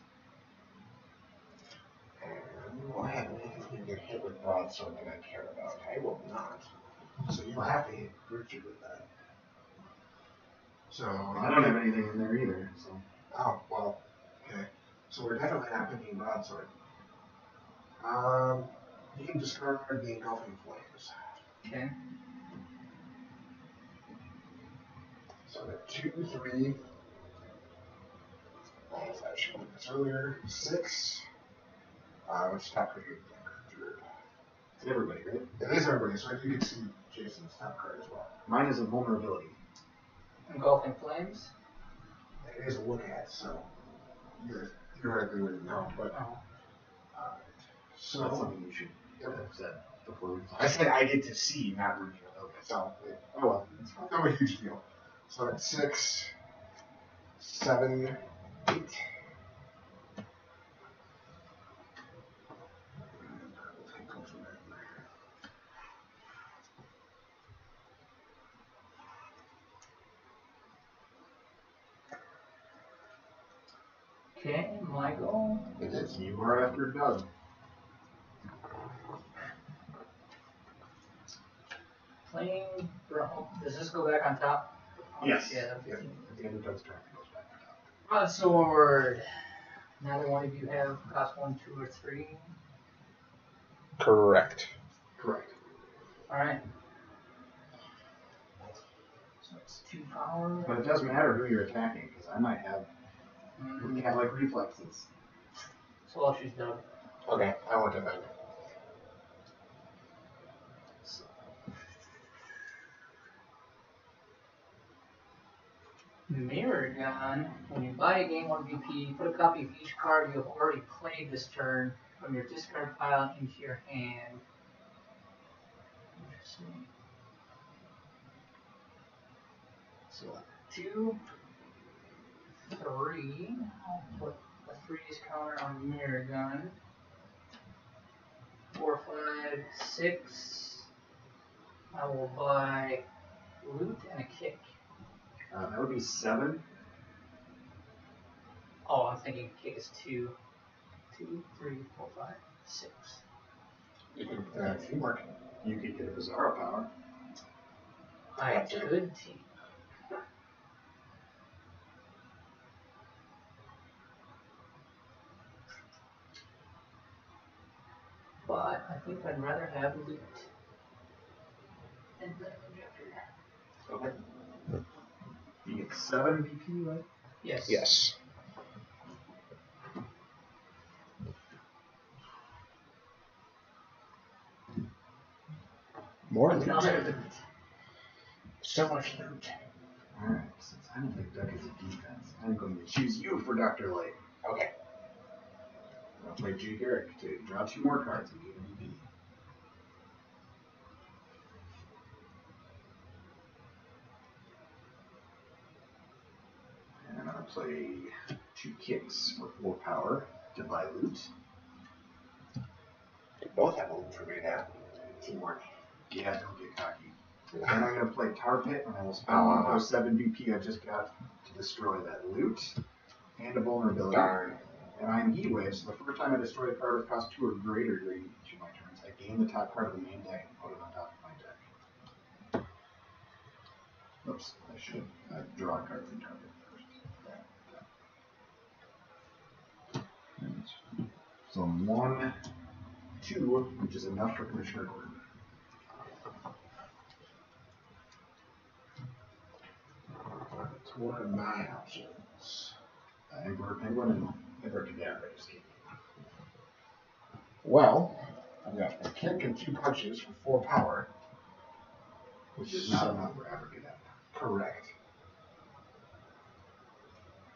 [SPEAKER 2] And you will have anything you get hit with broadsword that I care about. I will not. So you will have to hit Richard with that. So
[SPEAKER 1] I don't have anything in there either, so.
[SPEAKER 2] Oh, well, okay. So we're definitely not picking broadsword. You can discard the engulfing flames.
[SPEAKER 3] Okay.
[SPEAKER 2] So the 2, 3. As I showed this earlier, 6. Which top card you have?
[SPEAKER 1] It's everybody, right?
[SPEAKER 2] It is everybody, so you can see Jason's top card as well.
[SPEAKER 1] Mine is a vulnerability.
[SPEAKER 3] Engulfing flames.
[SPEAKER 2] It is a look at, so you theoretically wouldn't know. But
[SPEAKER 3] Oh.
[SPEAKER 2] so
[SPEAKER 1] That's something you should have said before we
[SPEAKER 2] I said I get to see, not reveal. Okay, so
[SPEAKER 1] Oh well, it's fine.
[SPEAKER 2] no a huge deal. So that's 6, 7, 8.
[SPEAKER 3] Okay, my go.
[SPEAKER 2] It is.
[SPEAKER 1] You are after Doug.
[SPEAKER 3] Playing. Does this go back on top?
[SPEAKER 1] Yes.
[SPEAKER 3] Yeah.
[SPEAKER 1] Yeah. At the end of Doug's turn, it goes back to Doug.
[SPEAKER 3] Broadsword. Neither one of you have cost 1, 2, or 3.
[SPEAKER 2] Correct.
[SPEAKER 1] Correct.
[SPEAKER 3] Alright. So it's 2 power.
[SPEAKER 1] But it does matter who you're attacking, because I might have like reflexes.
[SPEAKER 3] So I'll choose Doug.
[SPEAKER 2] Okay, I want to defend.
[SPEAKER 3] So. Mirror Gun. When you buy a game 1 VP, put a copy of each card you have already played this turn from your discard pile into your hand. Interesting. So 2, 3. I'll put a 3's counter on Mirror Gun. 4, 5, 6. I will buy loot and a kick.
[SPEAKER 1] That would be 7.
[SPEAKER 3] Oh, I'm thinking kick is 2. 2, 3, 4, 5, 6.
[SPEAKER 2] You can teamwork.
[SPEAKER 1] You could get a Bizarro power.
[SPEAKER 3] I could team. But I think I'd rather have loot and damage after.
[SPEAKER 1] Okay. You get 7 VP, right?
[SPEAKER 3] Yes.
[SPEAKER 2] Yes. More loot.
[SPEAKER 3] Another loot.
[SPEAKER 2] So much loot.
[SPEAKER 1] Alright, since I don't think Doug is a defense, I'm going to choose you for Dr. Light.
[SPEAKER 2] Okay.
[SPEAKER 1] I'll play G. Garrick to draw 2 more cards and gain a VP. kicks for 4 power to buy loot.
[SPEAKER 2] They both have a loot for me now. Teamwork.
[SPEAKER 1] Yeah, don't get cocky. Then I'm going to play Tar Pit, and I will spend
[SPEAKER 2] Oh.
[SPEAKER 1] 107 BP I just got to destroy that loot and a vulnerability.
[SPEAKER 2] Darn.
[SPEAKER 1] And I'm Heatwave, so the first time I destroy a card with cost 2 or greater during each of my turns, I gain the top card of the main deck and put it on top of my deck. Oops, I should draw a card from Tar Pit first. So 1, 2, which is enough for Commissioner Gordon.
[SPEAKER 2] What are my options?
[SPEAKER 1] Emperor Penguin and Emperor Cadabra just came.
[SPEAKER 2] Well, I've got a kick and 2 punches for 4 power.
[SPEAKER 1] Which is not enough for Abracadabra.
[SPEAKER 2] Correct.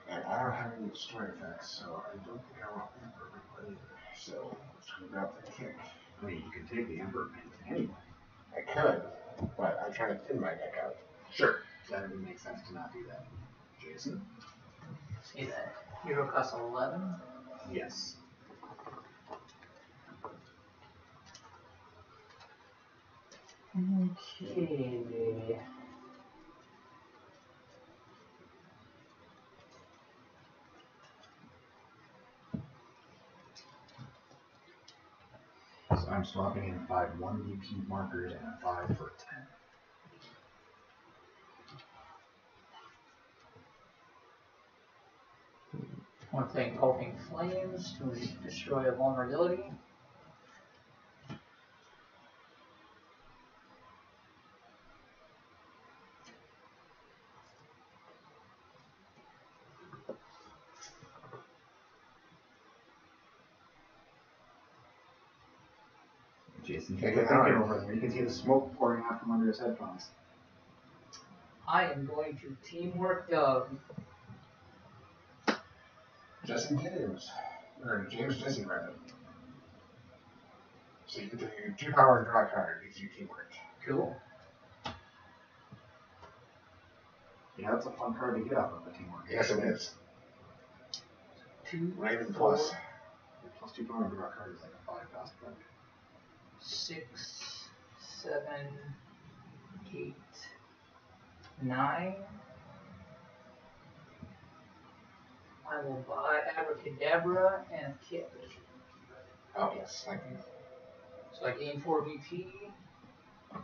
[SPEAKER 2] And I don't have any destroy effects, so I don't think I want Emperor Penguin either. So let's go grab the kick.
[SPEAKER 1] I mean, you can take the Emperor Penguin anyway.
[SPEAKER 2] I could, but I'm trying to thin my deck out.
[SPEAKER 1] Sure. That would make sense to not do that. Jason?
[SPEAKER 3] See that hero costs 11.
[SPEAKER 1] Yes.
[SPEAKER 3] Okay.
[SPEAKER 1] So I'm swapping in 5 1BP markers and a 5 for 10.
[SPEAKER 3] One thing, Engulfing Flames to destroy a vulnerability.
[SPEAKER 1] Jason,
[SPEAKER 2] Take
[SPEAKER 1] take
[SPEAKER 2] it
[SPEAKER 1] a thinking
[SPEAKER 2] hard.
[SPEAKER 1] over there. You can see the smoke pouring out from under his headphones.
[SPEAKER 3] I am going to Teamwork Doug.
[SPEAKER 2] Jesse James. Or James Jesse, rather. So you get to do 2 power and draw a card. Gives you teamwork.
[SPEAKER 3] Cool.
[SPEAKER 1] Yeah, that's a fun card to get off of the teamwork.
[SPEAKER 2] Yes, it is.
[SPEAKER 3] 2,
[SPEAKER 2] Raven
[SPEAKER 3] 4,
[SPEAKER 2] plus.
[SPEAKER 1] Plus 2 power and draw a card is like a 5 cost card.
[SPEAKER 3] 6, 7, 8, 9. I will buy Abracadabra and a kit.
[SPEAKER 2] Oh, yes. Thank you.
[SPEAKER 3] So I gain 4 BP.
[SPEAKER 1] Why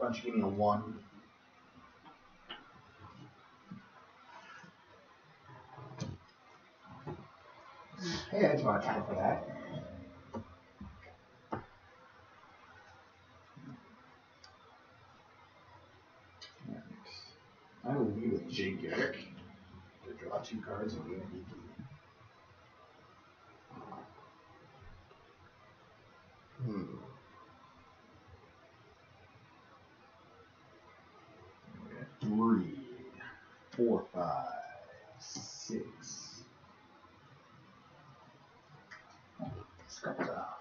[SPEAKER 1] don't you give me a 1? Hey, that's about time for that. I will lead with Jake Garrick to draw 2 cards and gain a BP.
[SPEAKER 2] Hmm.
[SPEAKER 1] 3, 4, 5, 6. This comes off.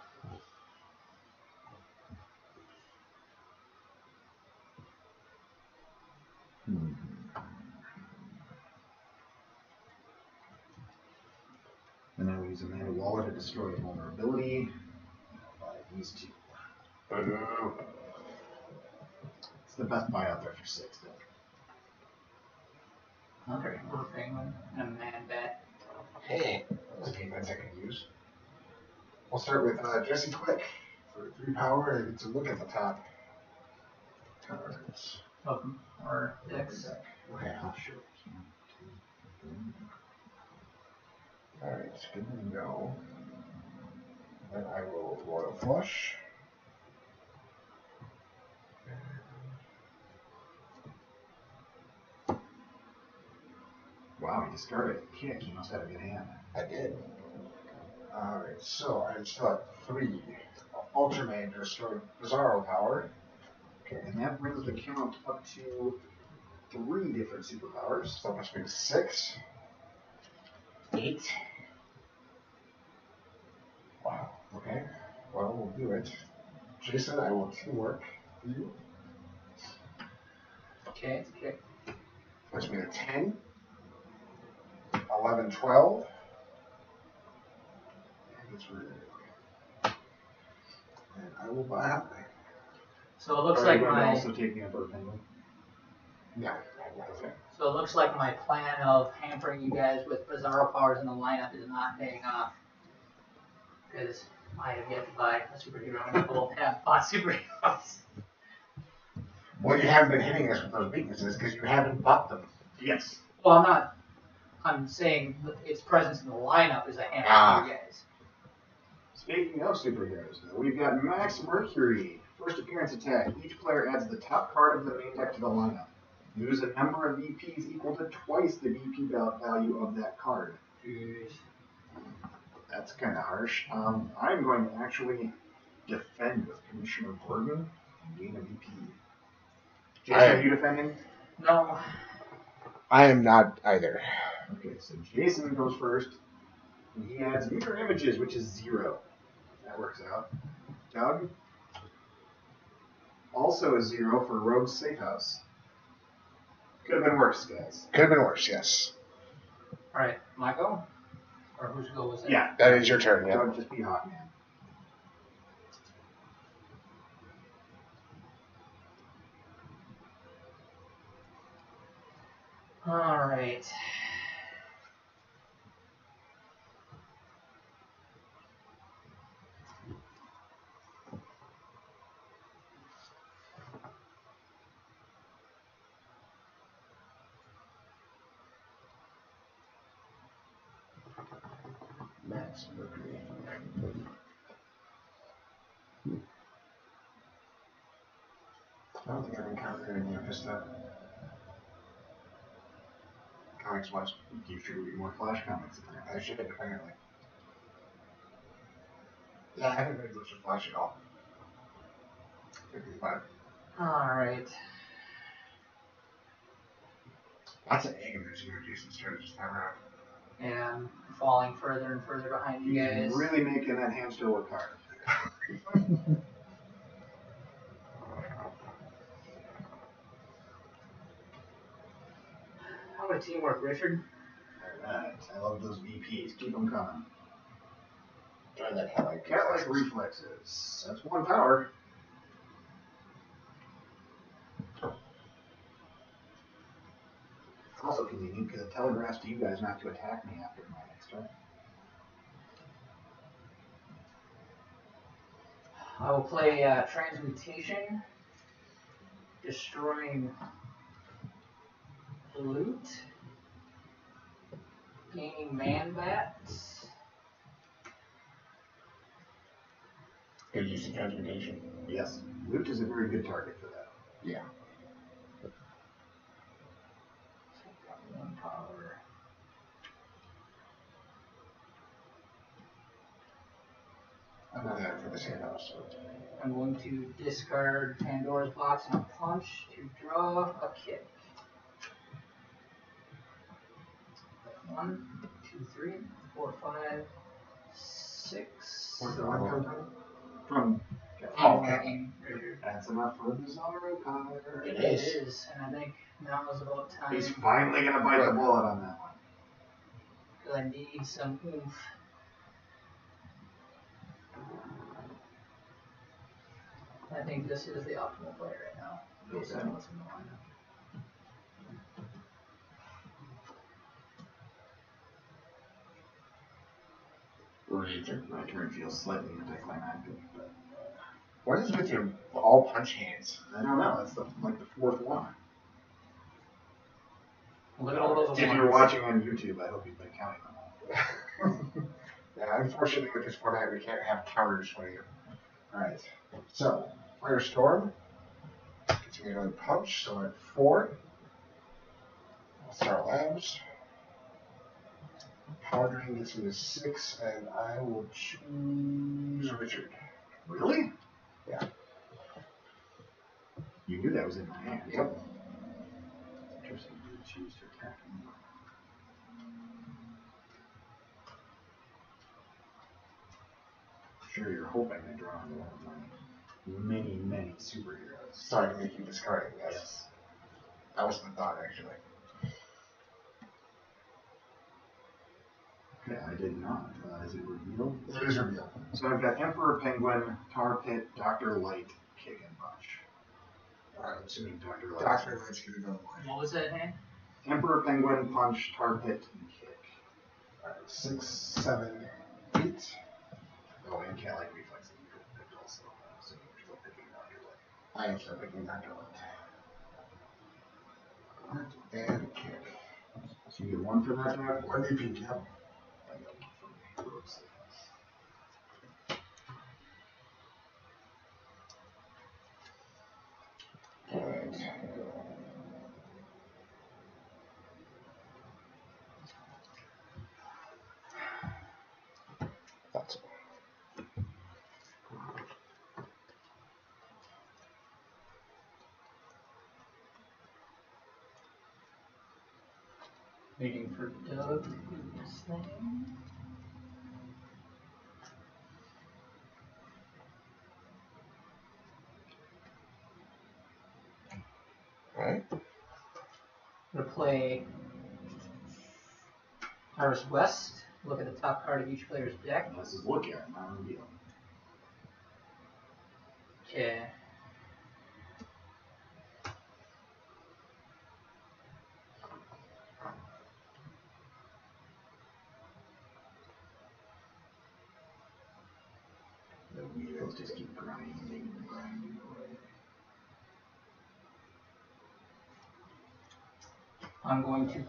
[SPEAKER 1] And I will use Amanda Waller to destroy a vulnerability. I'll buy these 2. It's the best buy out there for 6, though.
[SPEAKER 3] Okay, Emperor Penguin and a Man Bat.
[SPEAKER 2] Hey. Those payments I can use. We'll start with Jesse Quick. For 3 power, I get to look at the top cards.
[SPEAKER 3] Of our decks.
[SPEAKER 2] Okay.
[SPEAKER 1] Sure.
[SPEAKER 2] Alright, good to know. Then I will Royal Flush.
[SPEAKER 1] Wow, he discarded a kick. He must have a good hand.
[SPEAKER 2] I did. Alright, so I still have 3 Ultraman to restore Bizarro power.
[SPEAKER 1] Okay, and that brings the count up to 3 different superpowers.
[SPEAKER 2] So that must be 6.
[SPEAKER 3] 8.
[SPEAKER 2] Wow, okay. Well, we'll do it. Jason, I will teamwork for you.
[SPEAKER 3] Okay, it's a kick.
[SPEAKER 2] Puts me at 10. 11, 12. And I will buy out.
[SPEAKER 3] So it looks
[SPEAKER 1] Are
[SPEAKER 3] like
[SPEAKER 1] you going to
[SPEAKER 3] my
[SPEAKER 1] also take me up or penguin?
[SPEAKER 2] No.
[SPEAKER 3] so it looks like my plan of hampering you guys with Bizarro powers in the lineup is not paying off. Because I have yet to buy a superhero and people have bought superheroes.
[SPEAKER 2] Well, you haven't been hitting us with those weaknesses because you haven't bought them.
[SPEAKER 1] Yes.
[SPEAKER 3] Well, I'm not. I'm saying its presence in the lineup is a hamper to you guys.
[SPEAKER 1] Speaking of superheroes, though, we've got Max Mercury. First appearance attack. Each player adds the top card of the main deck to the lineup. Use a number of VPs equal to twice the VP value of that card.
[SPEAKER 3] Jeez.
[SPEAKER 1] That's kind of harsh. I'm going to actually defend with Commissioner Gordon and gain a VP. Jason, are you defending?
[SPEAKER 3] No.
[SPEAKER 2] I am not either.
[SPEAKER 1] Okay, so Jason goes first. And he adds mirror images, which is 0. That works out. Doug? Also a 0 for Rogue's Safe House. Could have been worse, guys.
[SPEAKER 2] Could have been worse, yes.
[SPEAKER 3] Alright, my go? Or whose go was it?
[SPEAKER 1] Yeah.
[SPEAKER 2] That is your turn, yeah.
[SPEAKER 1] Doug, just be hot, man.
[SPEAKER 3] Alright.
[SPEAKER 2] Max Mercury. I don't think I've encountered anything of this stuff. Comics wise.
[SPEAKER 1] You should read more Flash comics.
[SPEAKER 2] I should have, apparently. Yeah, I haven't read much of Flash at all. 55.
[SPEAKER 3] Alright.
[SPEAKER 2] Lots of egg in this here, Jason's turn this time around.
[SPEAKER 3] And I'm falling further and further behind you guys.
[SPEAKER 1] He's really making that hamster work hard.
[SPEAKER 3] How about teamwork, Richard?
[SPEAKER 1] Alright, I love those VPs. Keep them coming.
[SPEAKER 2] Try that cat-like
[SPEAKER 1] Cat-like reflexes. That's 1 power. It's also convenient because it telegraphs to you guys not to attack me after my next turn.
[SPEAKER 3] I will play Transmutation, destroying loot, gaining Man-Bats.
[SPEAKER 2] Good use of transmutation.
[SPEAKER 1] Yes, loot is a very good target for that.
[SPEAKER 2] Yeah.
[SPEAKER 3] So I've got 1 power.
[SPEAKER 2] I'm not there for the same house, so.
[SPEAKER 3] I'm going to discard Pandora's Box and a punch to draw a kick. 1, 2, 3, 4, 5, 6.
[SPEAKER 2] Where's the one come from?
[SPEAKER 1] From
[SPEAKER 2] Oh, okay.
[SPEAKER 1] That's enough for Bizarro power.
[SPEAKER 2] It
[SPEAKER 3] It
[SPEAKER 2] is.
[SPEAKER 3] is, and I think now is about time.
[SPEAKER 1] He's finally gonna bite the bullet on that one.
[SPEAKER 3] Because I need some oomph. I think this is the optimal play right now. Based on what's in the lineup.
[SPEAKER 1] My turn feels slightly anticlimactic, but
[SPEAKER 2] What is with your all punch hands?
[SPEAKER 1] I don't know. That's like the 4th one.
[SPEAKER 3] Look at all those
[SPEAKER 1] If
[SPEAKER 3] ones.
[SPEAKER 1] you're watching on YouTube, I hope you've been counting them all.
[SPEAKER 2] Yeah, unfortunately with this format we can't have counters for you.
[SPEAKER 1] Alright.
[SPEAKER 2] So, Firestorm. Gets me another punch, so I'm at 4. Star Labs. Power Drain gets me to 6, and I will choose Richard.
[SPEAKER 1] Really?
[SPEAKER 2] Yeah.
[SPEAKER 1] You knew that was in my hand.
[SPEAKER 2] Yep.
[SPEAKER 1] Interesting. You would choose to attack me. Sure, you're hoping I draw on one of my many, many superheroes.
[SPEAKER 2] Sorry to make you discard it, yes. That was my thought, actually.
[SPEAKER 1] Okay, I did not. Is it revealed?
[SPEAKER 2] It is revealed.
[SPEAKER 1] So I've got Emperor Penguin, Tar Pit, Dr. Light, Kick, and Punch. I'm assuming Dr. Light.
[SPEAKER 2] Dr. Light's gonna go away.
[SPEAKER 3] What was that name?
[SPEAKER 1] Emperor Penguin, Punch, Tar Pit, and Kick.
[SPEAKER 2] Alright, 6, 7, 8.
[SPEAKER 1] Oh, and Cat Like Reflexes you could pick also. So you're still picking Dr. Light.
[SPEAKER 2] I am still picking Dr. Light. And kick.
[SPEAKER 1] So you get 1 for that, Jack?
[SPEAKER 2] 1 DP, yep.
[SPEAKER 1] I got 1 for me. Heroic Sacrifice.
[SPEAKER 2] Alright. That's it.
[SPEAKER 3] Waiting for Doug to do this thing.
[SPEAKER 2] Alright.
[SPEAKER 3] I'm gonna play Iris West. Look at the top card of each player's deck.
[SPEAKER 1] And this is look at, not reveal.
[SPEAKER 3] Okay.
[SPEAKER 1] The wheels just keep grinding and grinding away.
[SPEAKER 3] I'm going to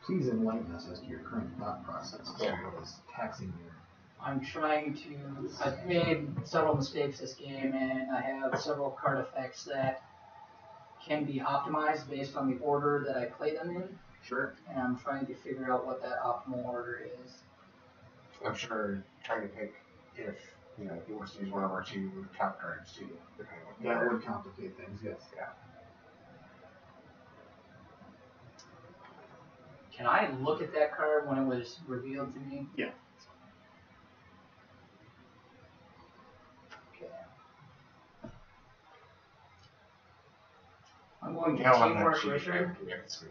[SPEAKER 1] Please enlighten us as to your current thought process.
[SPEAKER 2] Yeah.
[SPEAKER 1] What is taxing your...
[SPEAKER 3] I'm trying to. I've made several mistakes this game, and I have several card effects that can be optimized based on the order that I play them in,
[SPEAKER 1] Sure.
[SPEAKER 3] and I'm trying to figure out what that optimal order is.
[SPEAKER 2] I'm sure trying to pick if, you know, he wants to use one of our 2 top cards too, depending on
[SPEAKER 1] That would complicate things, yes.
[SPEAKER 2] Yeah.
[SPEAKER 3] Can I look at that card when it was revealed to me?
[SPEAKER 1] Yeah.
[SPEAKER 3] Okay. I'm going to
[SPEAKER 2] Yeah, I'm
[SPEAKER 3] teamwork
[SPEAKER 2] not
[SPEAKER 3] Richard.
[SPEAKER 2] yeah, it's me.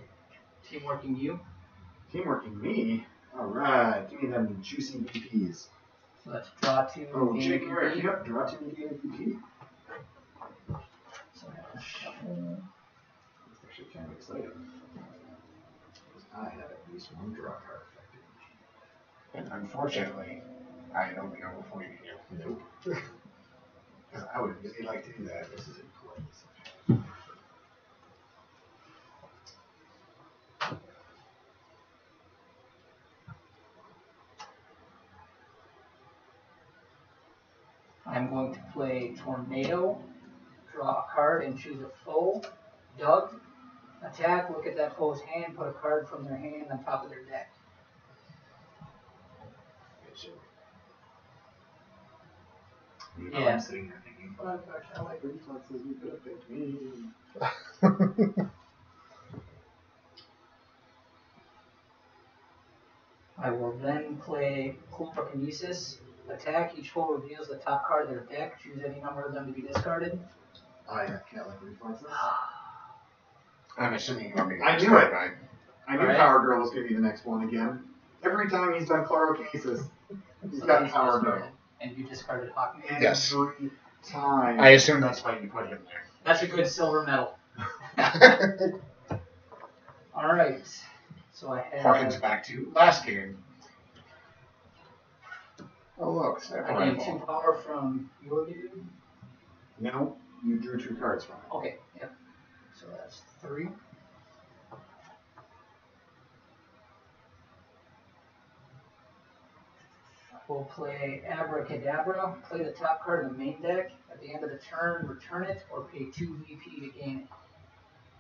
[SPEAKER 3] Teamworking you.
[SPEAKER 1] Teamworking me? Alright, give me them juicy VPs.
[SPEAKER 3] So let's draw 2.
[SPEAKER 1] Oh,
[SPEAKER 3] gain
[SPEAKER 1] check
[SPEAKER 3] a
[SPEAKER 1] your
[SPEAKER 3] VP.
[SPEAKER 1] yep, draw 2 and gain a VP.
[SPEAKER 3] So I'm gonna shuffle.
[SPEAKER 1] It's actually kind of exciting. Because I have at least 1 draw card effective.
[SPEAKER 2] And unfortunately, I don't go before you do.
[SPEAKER 1] Nope.
[SPEAKER 2] Because I would really like to do that.
[SPEAKER 1] This is in place.
[SPEAKER 3] I'm going to play Tornado, draw a card, and choose a foe. Doug, attack, look at that foe's hand, put a card from their hand on top of their deck.
[SPEAKER 1] You know,
[SPEAKER 3] Yeah.
[SPEAKER 1] I'm sitting there thinking, but I like reflexes, you could have picked me.
[SPEAKER 3] I will then play Chlorokinesis, attack, each foe reveals the top card of their deck, choose any number of them to be discarded.
[SPEAKER 1] I can't like reflexes.
[SPEAKER 2] I'm assuming you're going to
[SPEAKER 1] I knew it.
[SPEAKER 2] Right?
[SPEAKER 1] I knew
[SPEAKER 3] Alright.
[SPEAKER 1] Power Girl was going to be the next one again. Every time he's done chlorokinesis, he's
[SPEAKER 3] So
[SPEAKER 1] got
[SPEAKER 3] he's
[SPEAKER 1] Power
[SPEAKER 3] discarded.
[SPEAKER 1] Girl.
[SPEAKER 3] And you discarded Hawkman.
[SPEAKER 2] Yes.
[SPEAKER 1] Every time.
[SPEAKER 2] I assume that's why you put him there.
[SPEAKER 3] That's a good silver medal. Alright. So I
[SPEAKER 2] Harkens
[SPEAKER 3] have.
[SPEAKER 2] back to last game. Oh look, Snapper
[SPEAKER 3] I gained
[SPEAKER 2] Rifle.
[SPEAKER 3] 2 power from your dude.
[SPEAKER 1] No, you drew 2 cards from it.
[SPEAKER 3] Okay, yep. So that's 3. We'll play Abracadabra, play the top card of the main deck. At the end of the turn, return it, or pay 2 VP to gain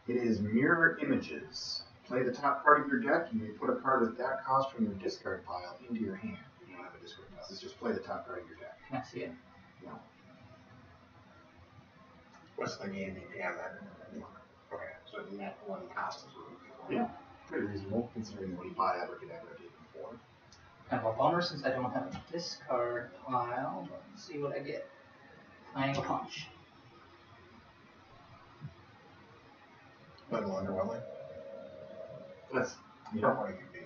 [SPEAKER 3] it.
[SPEAKER 1] It is Mirror Images. Play the top card of your deck. You may put a card with that cost from your discard pile into your hand. You don't have a discard pile. It's just play the top card of your deck.
[SPEAKER 3] Can I see it?
[SPEAKER 1] No.
[SPEAKER 2] What's the game VP on that? Okay, so net 1 cost is really
[SPEAKER 1] Yeah. Pretty reasonable, considering what you buy Abracadabra did before.
[SPEAKER 3] Kind of a bummer since I don't have a discard pile, but let's see what I get. Flying Punch.
[SPEAKER 2] little underwhelming.
[SPEAKER 1] That's,
[SPEAKER 2] You
[SPEAKER 1] yeah.
[SPEAKER 2] don't want to be.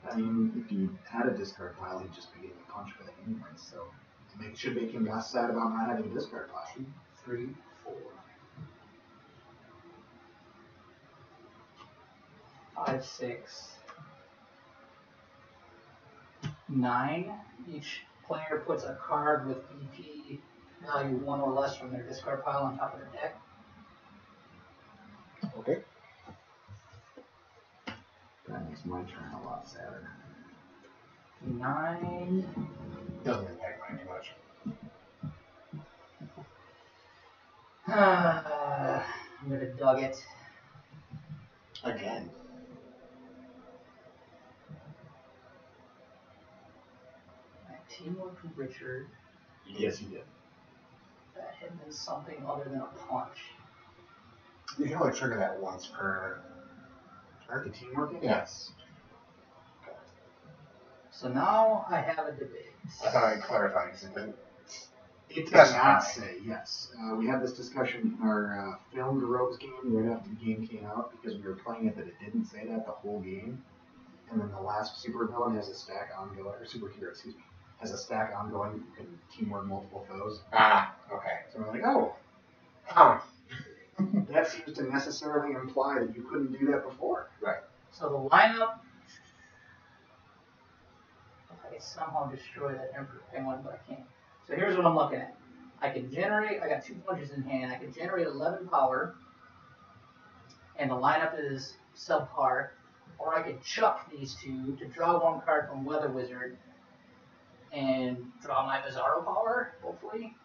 [SPEAKER 1] I mean, if you had a discard pile, he'd just be getting a punch for that anyway, so it should make him less sad about not having a discard pile.
[SPEAKER 3] 2, 3, 4, 5, 6, 9. Each player puts a card with BP value 1 or less from their discard pile on top of their deck.
[SPEAKER 2] Okay.
[SPEAKER 1] That makes my turn a lot sadder.
[SPEAKER 3] 9.
[SPEAKER 2] Doesn't impact mine too much.
[SPEAKER 3] I'm gonna dug it.
[SPEAKER 2] Again.
[SPEAKER 3] Teamwork from Richard.
[SPEAKER 1] Yes, you did.
[SPEAKER 3] That had been something other than a punch.
[SPEAKER 2] You can only trigger that once per turn.
[SPEAKER 1] The teamwork?
[SPEAKER 2] Yes.
[SPEAKER 3] So now I have a debate.
[SPEAKER 2] I thought I'd clarify because it didn't.
[SPEAKER 1] It
[SPEAKER 2] Yes,
[SPEAKER 1] does not
[SPEAKER 2] hi.
[SPEAKER 1] say yes. We had this discussion in our filmed Rogues game right after the game came out because we were playing it that it didn't say that the whole game. And then the last supervillain has a stack ongoing, or superhero, excuse me, has a stack ongoing. You can teamwork multiple foes.
[SPEAKER 2] Ah, okay.
[SPEAKER 1] So we're like, oh,
[SPEAKER 2] Huh.
[SPEAKER 1] that seems to necessarily imply that you couldn't do that before.
[SPEAKER 3] So the lineup, if I somehow destroy that Emperor Penguin, but I can't. So here's what I'm looking at. I can generate, I got 2 punches in hand, I can generate 11 power, and the lineup is subpar, or I could chuck these 2 to draw 1 card from Weather Wizard and draw my Bizarro power, hopefully.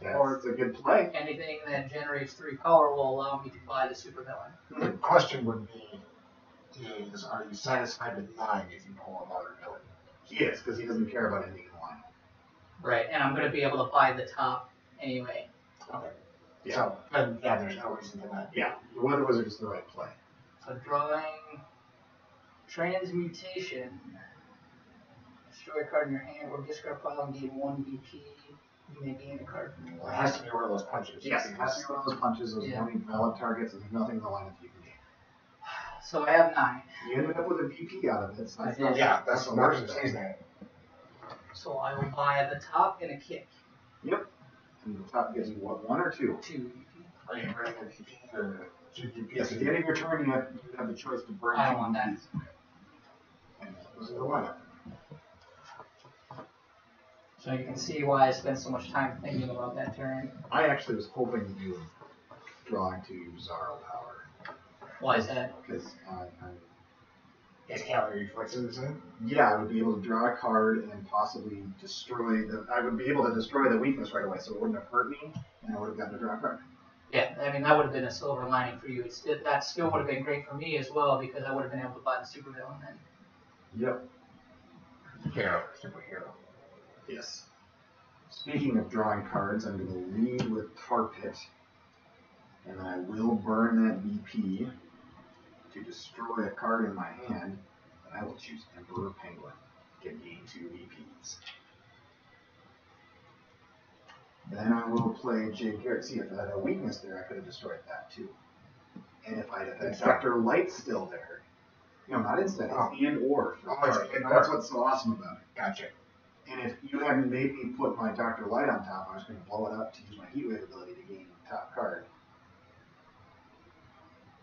[SPEAKER 1] That's a good play.
[SPEAKER 3] Anything that generates 3 power will allow me to buy the supervillain.
[SPEAKER 2] The question would be, are you satisfied with 9 if you pull another villain?
[SPEAKER 1] He is, because he doesn't care about anything in the line.
[SPEAKER 3] Right, and I'm going to be able to buy the top anyway.
[SPEAKER 2] Okay.
[SPEAKER 1] Yeah.
[SPEAKER 2] So, then, yeah, there's no reason to not.
[SPEAKER 1] Yeah, the Weather Wizard is the right play.
[SPEAKER 3] So drawing Transmutation. Destroy a card in your hand or discard pile and gain 1 BP. You may gain a card from your
[SPEAKER 2] Well, it has to be one of those punches.
[SPEAKER 1] Yes, it has to be one of those punches, those
[SPEAKER 3] Yeah.
[SPEAKER 1] only valid targets, and there's nothing in the line that you can gain.
[SPEAKER 3] So I have 9.
[SPEAKER 1] You ended up with a BP out of it. So
[SPEAKER 3] I
[SPEAKER 1] that's
[SPEAKER 3] did.
[SPEAKER 1] not-
[SPEAKER 2] Yeah, that's
[SPEAKER 1] a
[SPEAKER 2] the
[SPEAKER 1] large
[SPEAKER 2] worst thing that.
[SPEAKER 3] So I will buy at the top and a kick.
[SPEAKER 1] Yep. And the top gives you what, 1 or 2?
[SPEAKER 3] 2 BP.
[SPEAKER 2] Are you burning a PP or GP?
[SPEAKER 1] Yes, at the end of your turn, you have the choice to burn
[SPEAKER 3] I
[SPEAKER 1] 2
[SPEAKER 3] don't want that.
[SPEAKER 1] BPs. And that was the lineup.
[SPEAKER 3] So you can see why I spent so much time thinking about that turn.
[SPEAKER 1] I actually was hoping that you would draw into Bizarro power.
[SPEAKER 3] Why is that?
[SPEAKER 1] Because
[SPEAKER 2] Is calorie reflexes in?
[SPEAKER 1] yeah, I would be able to draw a card and possibly destroy I would be able to destroy the weakness right away, so it wouldn't have hurt me, and I would have gotten to draw a card.
[SPEAKER 3] Yeah, I mean, that would have been a silver lining for you. That still would have been great for me as well because I would have been able to buy the supervillain then.
[SPEAKER 1] Yep.
[SPEAKER 2] Hero, superhero.
[SPEAKER 1] Yes. Speaking of drawing cards, I'm going to lead with Tar Pit, and then I will burn that BP to destroy a card in my hand, and I will choose Emperor Penguin to gain 2 VPs. Then I will play Jade Garrett. See, if I had a weakness there, I could have destroyed that too. And if I had Dr. Light still there, no, not instead, it's and or. For
[SPEAKER 2] Oh, it's
[SPEAKER 1] Tar Pit.
[SPEAKER 2] and or.
[SPEAKER 1] That's what's so awesome about it.
[SPEAKER 2] Gotcha.
[SPEAKER 1] And if you hadn't made me put my Dr. Light on top, I was going to blow it up to use my Heatwave ability to gain the top card.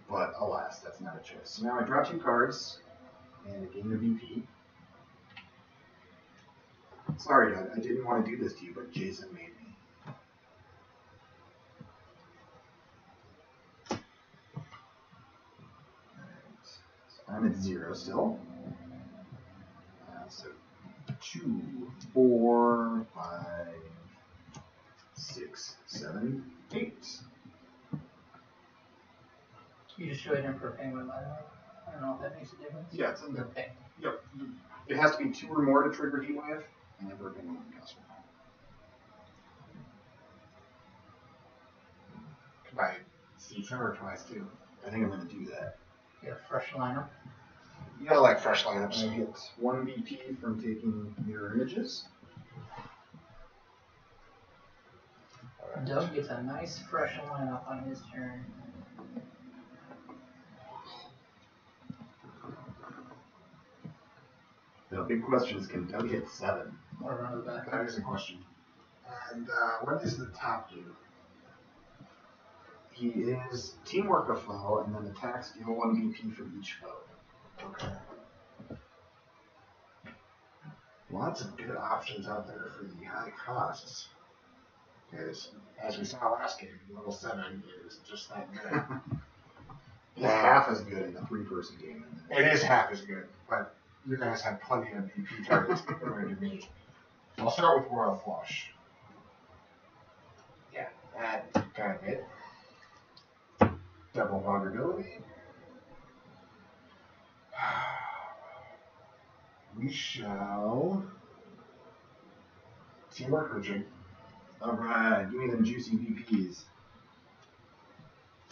[SPEAKER 1] But alas, that's not a choice. So now I draw 2 cards and I gain a VP. Sorry, Doug, I didn't want to do this to you, but Jason made me. Alright, so I'm at 0 still. So 2, 4, 5, 6, 7, 8.
[SPEAKER 3] You destroyed Emperor Penguin, by the way. I don't know if that makes a difference.
[SPEAKER 1] Yeah, it's in there.
[SPEAKER 3] Okay.
[SPEAKER 1] Yep. It has to be 2 or more to trigger Heatwave, and Emperor Penguin costs 1.
[SPEAKER 2] Can I see or twice too?
[SPEAKER 1] I think I'm going to do that.
[SPEAKER 3] Get a fresh lineup.
[SPEAKER 2] You gotta like fresh
[SPEAKER 1] I
[SPEAKER 2] lineups.
[SPEAKER 1] get 1 VP from taking mirror images.
[SPEAKER 3] Doug gets a nice fresh lineup on his turn.
[SPEAKER 1] big question is, can Doug hit 7?
[SPEAKER 3] Or run of the back.
[SPEAKER 2] That is a question. And what is the top do?
[SPEAKER 1] He is teamwork a foe, and then attacks deal 1 BP for each foe.
[SPEAKER 2] Okay. Lots of good options out there for the high costs. Because, as we saw last game, level 7 is just that good.
[SPEAKER 1] It's half as good in the 3-person game.
[SPEAKER 2] It is half as good, but you guys have plenty of BP targets compared to me. So I'll start with Royal Flush. Yeah, that kind of it. Double vulnerability. We shall teamwork Richard.
[SPEAKER 1] Alright, give me them juicy BPs.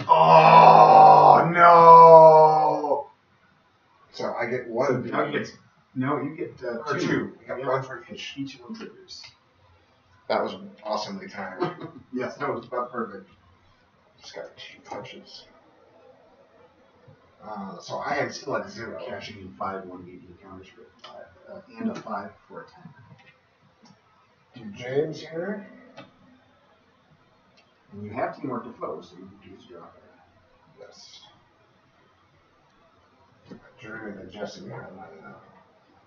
[SPEAKER 1] Oh no!
[SPEAKER 2] So I get one.
[SPEAKER 1] Doug gets, no, you get
[SPEAKER 2] or 2. You got one for each.
[SPEAKER 1] Each of them triggers.
[SPEAKER 2] That was awesomely timed.
[SPEAKER 1] Yes, that was about perfect.
[SPEAKER 2] Just got 2 punches. So I am still at 0.
[SPEAKER 1] Cashing in 5 1 BP counters for 5, and a 5 for a 10.
[SPEAKER 2] To James here.
[SPEAKER 1] And you have teamwork to foe, so you can choose to drop it.
[SPEAKER 2] Yes. During the adjusting my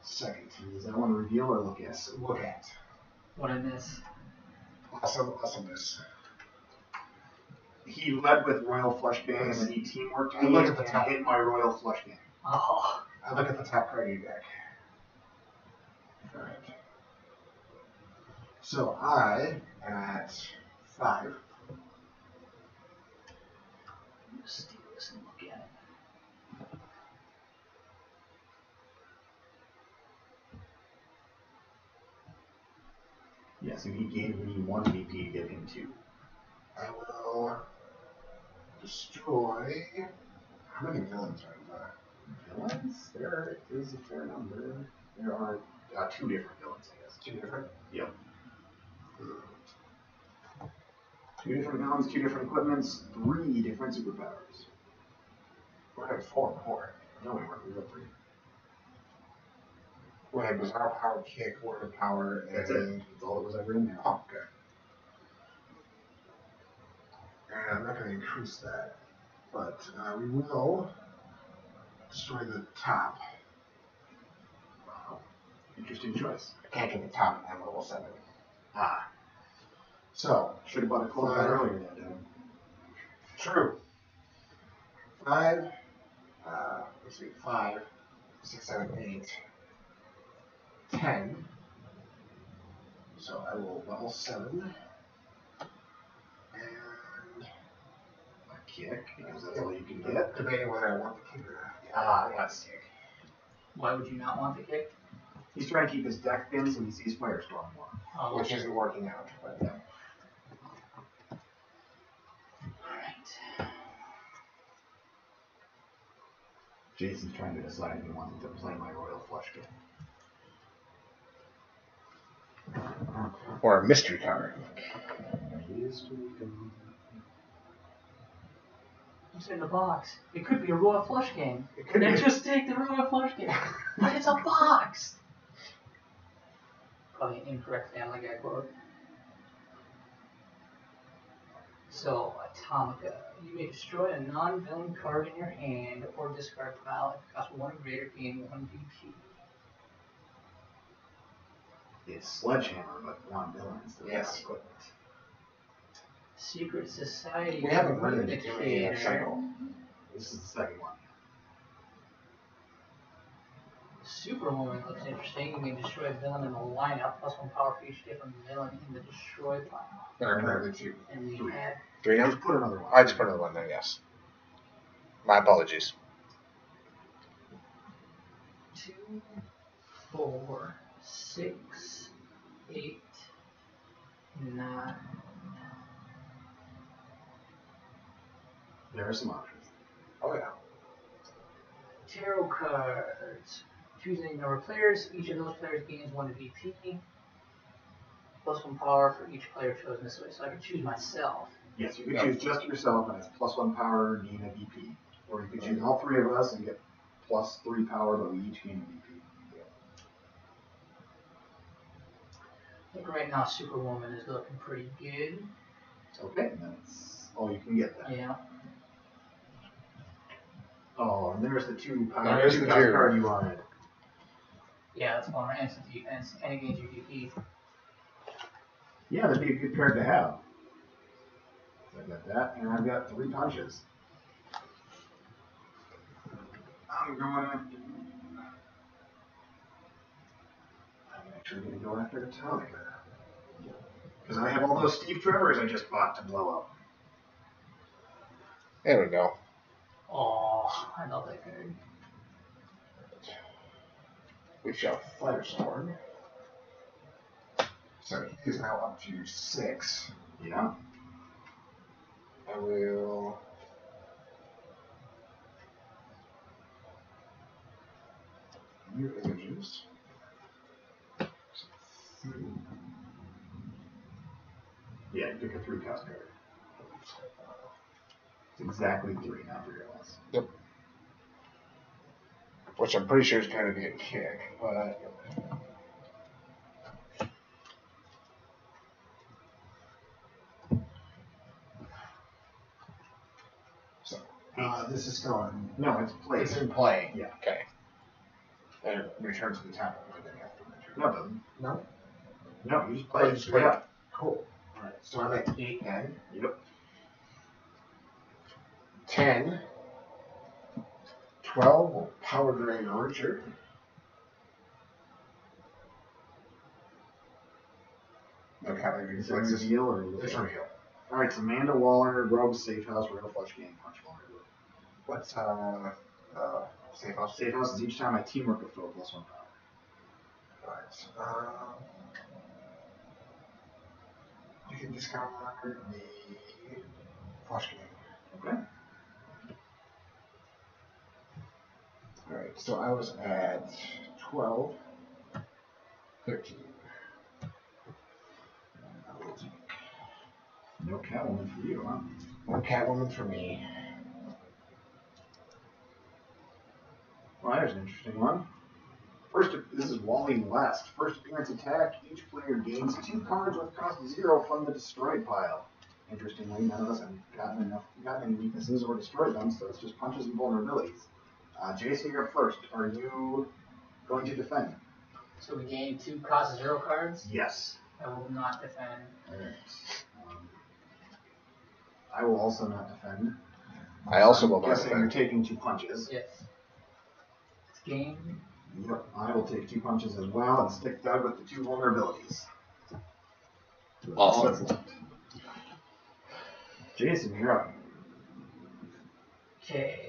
[SPEAKER 2] second.
[SPEAKER 1] Does that one reveal or look at?
[SPEAKER 2] Yes, look at.
[SPEAKER 3] What I miss?
[SPEAKER 2] Awesomeness.
[SPEAKER 1] He led with Royal Flush Gang, and then he teamworked
[SPEAKER 2] I
[SPEAKER 1] me
[SPEAKER 2] look
[SPEAKER 1] and
[SPEAKER 2] at the top.
[SPEAKER 1] hit my Royal Flush Gang.
[SPEAKER 3] Oh.
[SPEAKER 2] I look at the top card of your deck. Alright. So I am at 5.
[SPEAKER 3] Steal this and look at it.
[SPEAKER 1] Yeah, so he gave me 1 BP to give him 2.
[SPEAKER 2] I will destroy. How many villains are there?
[SPEAKER 1] Villains? There is a fair number. There are 2 different villains, I guess.
[SPEAKER 2] 2 different?
[SPEAKER 1] Yep. 2 different villains, 2 different equipments, 3 different superpowers.
[SPEAKER 2] We're at 4 more.
[SPEAKER 1] No, we weren't. We got 3.
[SPEAKER 2] We had Bizarre Power, Kick, Word of Power, and
[SPEAKER 1] That's it. That's all that was ever in there.
[SPEAKER 2] Oh, okay. And I'm not going to increase that, but we will destroy the top.
[SPEAKER 1] Wow. Interesting choice.
[SPEAKER 2] I can't get the top at level 7.
[SPEAKER 1] Ah.
[SPEAKER 2] So,
[SPEAKER 1] Should have bought a clone earlier that day.
[SPEAKER 2] true. 5, let's see, 5, 6, 7, 8, 10. So I will level 7. And
[SPEAKER 1] A kick, because that's all you can get.
[SPEAKER 2] debating whether I want the kick or not.
[SPEAKER 1] Ah, that's kick.
[SPEAKER 3] Why would you not want the kick?
[SPEAKER 1] He's trying to keep his deck thin so he sees Firestorm more.
[SPEAKER 3] Oh,
[SPEAKER 2] Which isn't working out. But
[SPEAKER 3] Alright.
[SPEAKER 1] Jason's trying to decide if he wants to play my Royal Flush Gang.
[SPEAKER 2] or a mystery card.
[SPEAKER 3] It's in the box. It could be a Royal Flush game.
[SPEAKER 2] It could
[SPEAKER 3] Then
[SPEAKER 2] be.
[SPEAKER 3] just take the Royal Flush game. But it's a box! Probably an incorrect Family Guy quote. So, Atomica. You may destroy a non-villain card in your hand or discard pile if it costs 1 or greater, gain 1 BP.
[SPEAKER 1] It's Sledgehammer, but non-villain instead of
[SPEAKER 2] Yes.
[SPEAKER 1] equipment.
[SPEAKER 3] Secret Society.
[SPEAKER 2] We haven't run into too many in a
[SPEAKER 3] Communicator.
[SPEAKER 2] cycle.
[SPEAKER 1] This is the second one.
[SPEAKER 3] Superwoman looks interesting. You may destroy a villain in the lineup, plus 1 power for each different villain in the destroy pile.
[SPEAKER 2] There are currently 2.
[SPEAKER 3] And we had
[SPEAKER 2] 3 now?
[SPEAKER 1] Just put another one.
[SPEAKER 2] I just put another one there, yes. My apologies.
[SPEAKER 3] 2, 4, 6, 8, 9.
[SPEAKER 1] There are some options.
[SPEAKER 2] Oh, yeah.
[SPEAKER 3] Tarot cards. Choose any number of players. Each of those players gains 1 VP. Plus 1 power for each player chosen this way. So I can choose myself.
[SPEAKER 1] Yes, you could choose just yourself and it's plus 1 power, gain a BP. Or you could choose all 3 of us and get plus 3 power, but we each gain a BP.
[SPEAKER 3] think right now Superwoman is looking pretty good.
[SPEAKER 1] Okay, that's all you can get then.
[SPEAKER 3] Yeah.
[SPEAKER 1] Oh, and there's the two
[SPEAKER 2] There's the two.
[SPEAKER 1] card you wanted.
[SPEAKER 3] Yeah, that's one instant defense. Any gains you defeat.
[SPEAKER 1] Yeah, that'd be a good card to have. So I got that, and I've got 3 punches. I'm actually going to go after the Talia. Because I have all those Steve Trevors I just bought to blow up.
[SPEAKER 2] There we go.
[SPEAKER 3] Oh, I love that card.
[SPEAKER 2] We shall Firestorm. So he is now up to 6.
[SPEAKER 1] Yeah.
[SPEAKER 2] I will. New images.
[SPEAKER 1] Yeah, pick a 3 cost card. It's exactly 3, not 3 or less.
[SPEAKER 2] Yep. Which I'm pretty sure is going to be a kick, but. So, this is still in.
[SPEAKER 1] No, it's played.
[SPEAKER 2] It's in play.
[SPEAKER 1] Yeah.
[SPEAKER 2] Okay. And it returns to the top of it.
[SPEAKER 1] No, it doesn't.
[SPEAKER 2] No?
[SPEAKER 1] No, you just
[SPEAKER 2] Oh,
[SPEAKER 1] play
[SPEAKER 2] you
[SPEAKER 1] it.
[SPEAKER 2] just play it. Cool. Alright, so I'm at 8 then.
[SPEAKER 1] Yep.
[SPEAKER 2] 10. 12 will Power Drain Richard. No calorie
[SPEAKER 1] Is it
[SPEAKER 2] reflexes.
[SPEAKER 1] reveal or
[SPEAKER 2] It's reveal.
[SPEAKER 1] Alright, so Amanda Waller, Rogue, Safe House, Royal Flush Game, Punch Vulnerability.
[SPEAKER 2] What's Safe House?
[SPEAKER 1] Safe House is each time I teamwork with foe +1 power.
[SPEAKER 2] Alright. You can discount the Flush Game.
[SPEAKER 1] Okay.
[SPEAKER 2] Alright, so I was at 12, 13.
[SPEAKER 1] No Catwoman for you, huh?
[SPEAKER 2] One Catwoman for me.
[SPEAKER 1] Well, there's an interesting one. First, this is Wally West. First appearance attack, each player gains 2 cards with cost 0 from the destroyed pile. Interestingly, none of us have gotten any weaknesses or destroyed them, so it's just punches and vulnerabilities. Jason, you're up first. Are you going to defend?
[SPEAKER 3] So we gain 2 cost 0 cards.
[SPEAKER 1] Yes.
[SPEAKER 3] I will not defend.
[SPEAKER 1] Alright. I will also not defend.
[SPEAKER 2] I also will
[SPEAKER 1] I'm
[SPEAKER 2] not
[SPEAKER 1] guessing
[SPEAKER 2] defend.
[SPEAKER 1] you're taking 2 punches.
[SPEAKER 3] Yes. It's game.
[SPEAKER 1] Yep, I will take 2 punches as well and stick Doug with the 2 vulnerabilities.
[SPEAKER 2] Awesome.
[SPEAKER 1] That's left. Jason, you're up.
[SPEAKER 3] Okay.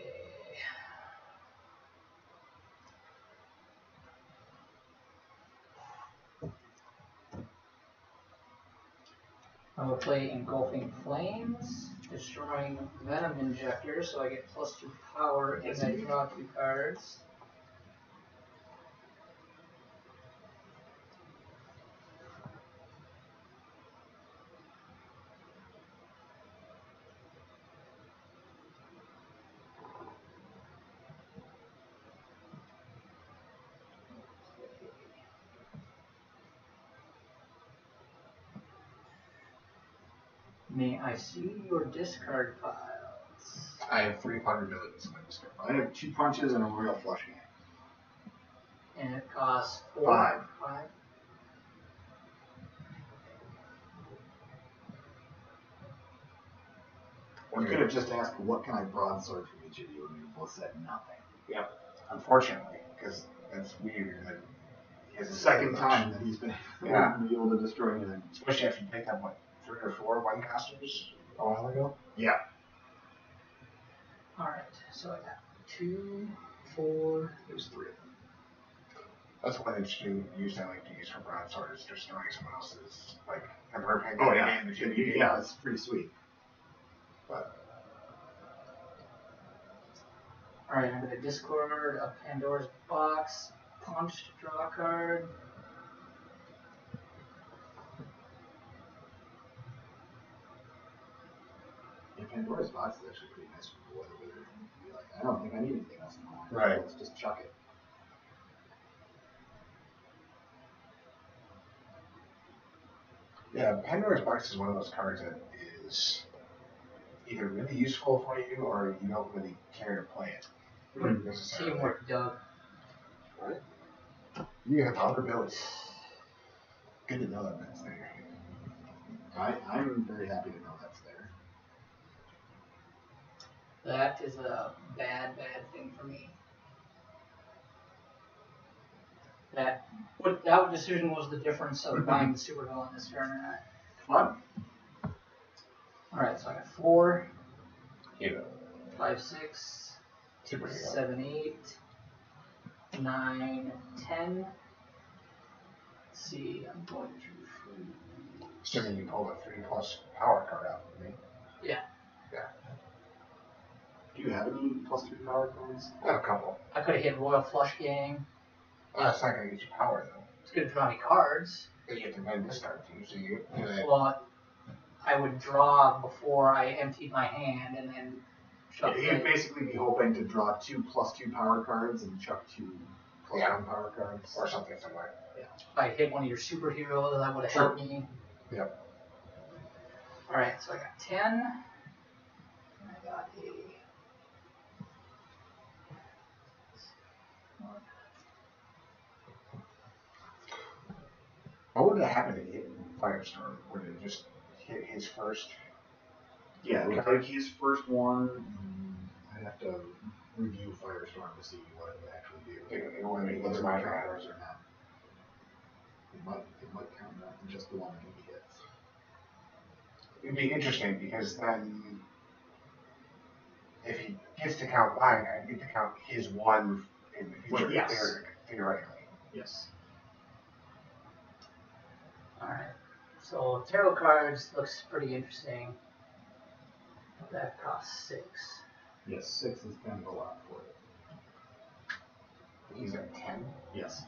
[SPEAKER 3] I will play Engulfing Flames, destroying Venom Injector, so I get +2 power and I draw 2 cards. May I see your discard piles?
[SPEAKER 2] I have 3 vulnerabilities in my discard.
[SPEAKER 1] I have 2 punches and a royal flush game.
[SPEAKER 3] And it costs 4.
[SPEAKER 1] 5.
[SPEAKER 3] 5.
[SPEAKER 1] You could have just asked, what can I broadsword from each of you, and you both said nothing.
[SPEAKER 2] Yep. Unfortunately, because that's weird. Like,
[SPEAKER 1] It's the second time that he's been
[SPEAKER 2] Yeah.
[SPEAKER 1] able to destroy anything.
[SPEAKER 2] Especially after you picked up, 3 or 4 one casters a while ago?
[SPEAKER 1] Yeah.
[SPEAKER 3] Alright, so I got 2, 4.
[SPEAKER 1] There's 3 of them.
[SPEAKER 2] That's one interesting use I like to use for broadsword is destroying someone else's, like, Emperor Penguin.
[SPEAKER 1] Oh, yeah.
[SPEAKER 2] And the Jimmy
[SPEAKER 1] Yeah, it's pretty sweet.
[SPEAKER 2] But
[SPEAKER 3] Alright, I'm going to discard a Pandora's Box, punch to draw a card.
[SPEAKER 1] Yeah, Pandora's Box is actually pretty nice for the weather wizard. Be like, I don't think I need anything else in my life.
[SPEAKER 2] Right.
[SPEAKER 1] Let's just chuck it.
[SPEAKER 2] Yeah, Pandora's Box is one of those cards that is either really useful for you or you don't really care to play it. Necessarily.
[SPEAKER 3] Teamwork, Doug.
[SPEAKER 2] Right? You have vulnerability. Good to know that that's there.
[SPEAKER 1] I'm very happy to know that's there.
[SPEAKER 3] That is a bad thing for me. That decision was the difference of buying the supervillain this turn or not.
[SPEAKER 1] Fun.
[SPEAKER 3] Alright, so I got 4,
[SPEAKER 2] Hero.
[SPEAKER 3] 5, 6,
[SPEAKER 2] Superhero.
[SPEAKER 3] 7, 8, 9, 10. Let's see, I'm going to.
[SPEAKER 2] Assuming you pulled a 3+ power card out for me.
[SPEAKER 3] Yeah.
[SPEAKER 1] Do you have any +3 power cards?
[SPEAKER 2] I have a couple.
[SPEAKER 3] I could have hit Royal Flush Gang.
[SPEAKER 2] That's not going to get you power though.
[SPEAKER 3] It's going to draw me cards.
[SPEAKER 2] But you have to then discard two, so you do that.
[SPEAKER 3] Well, I would draw before I emptied my hand and then chuck
[SPEAKER 1] You'd basically be hoping to draw 2 +2 power cards and chuck 2 +1 power cards.
[SPEAKER 2] Or something similar.
[SPEAKER 3] If I hit one of your superheroes, that would have helped me.
[SPEAKER 2] Yep.
[SPEAKER 3] Alright, so I got 10. And I got a.
[SPEAKER 2] What would have happened if he hit Firestorm? Would it just hit his first?
[SPEAKER 1] Yeah, it would take his first one. I'd have to review Firestorm to see what it would actually do.
[SPEAKER 2] It wouldn't be his my
[SPEAKER 1] powers or not. It might count that in just the one that he hits.
[SPEAKER 2] It'd be interesting because then, if he gets to count mine, I get to count his one in the future.
[SPEAKER 1] Well, yes.
[SPEAKER 2] Theoretically.
[SPEAKER 1] Yes.
[SPEAKER 3] Alright. So tarot cards looks pretty interesting. That costs 6.
[SPEAKER 1] Yes, 6 is kind of a lot for it.
[SPEAKER 2] He's at 10.
[SPEAKER 1] Yes.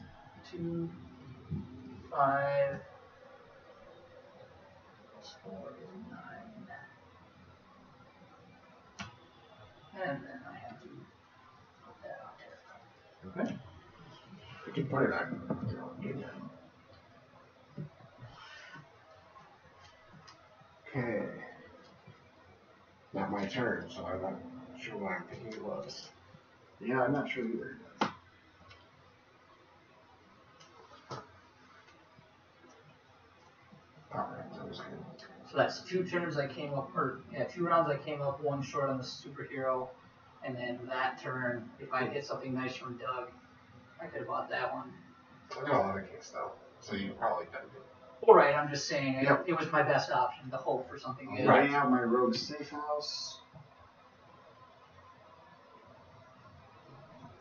[SPEAKER 3] 2, 5, 4 is 9. And then I have to put that out there.
[SPEAKER 1] Okay.
[SPEAKER 2] You can put it on. Okay. Not my turn, so I'm not sure what I'm thinking it was.
[SPEAKER 1] Yeah, I'm not sure either.
[SPEAKER 3] So that's 2 turns I came up, 2 rounds I came up 1 short on the superhero, and then that turn, if I hit something nice from Doug, I could have bought that one.
[SPEAKER 2] I got a lot of kicks though, so you probably done it.
[SPEAKER 3] Alright, I'm just saying,
[SPEAKER 2] Yep.
[SPEAKER 3] it was my best option to hope for something good.
[SPEAKER 1] Writing out my rogue safe house.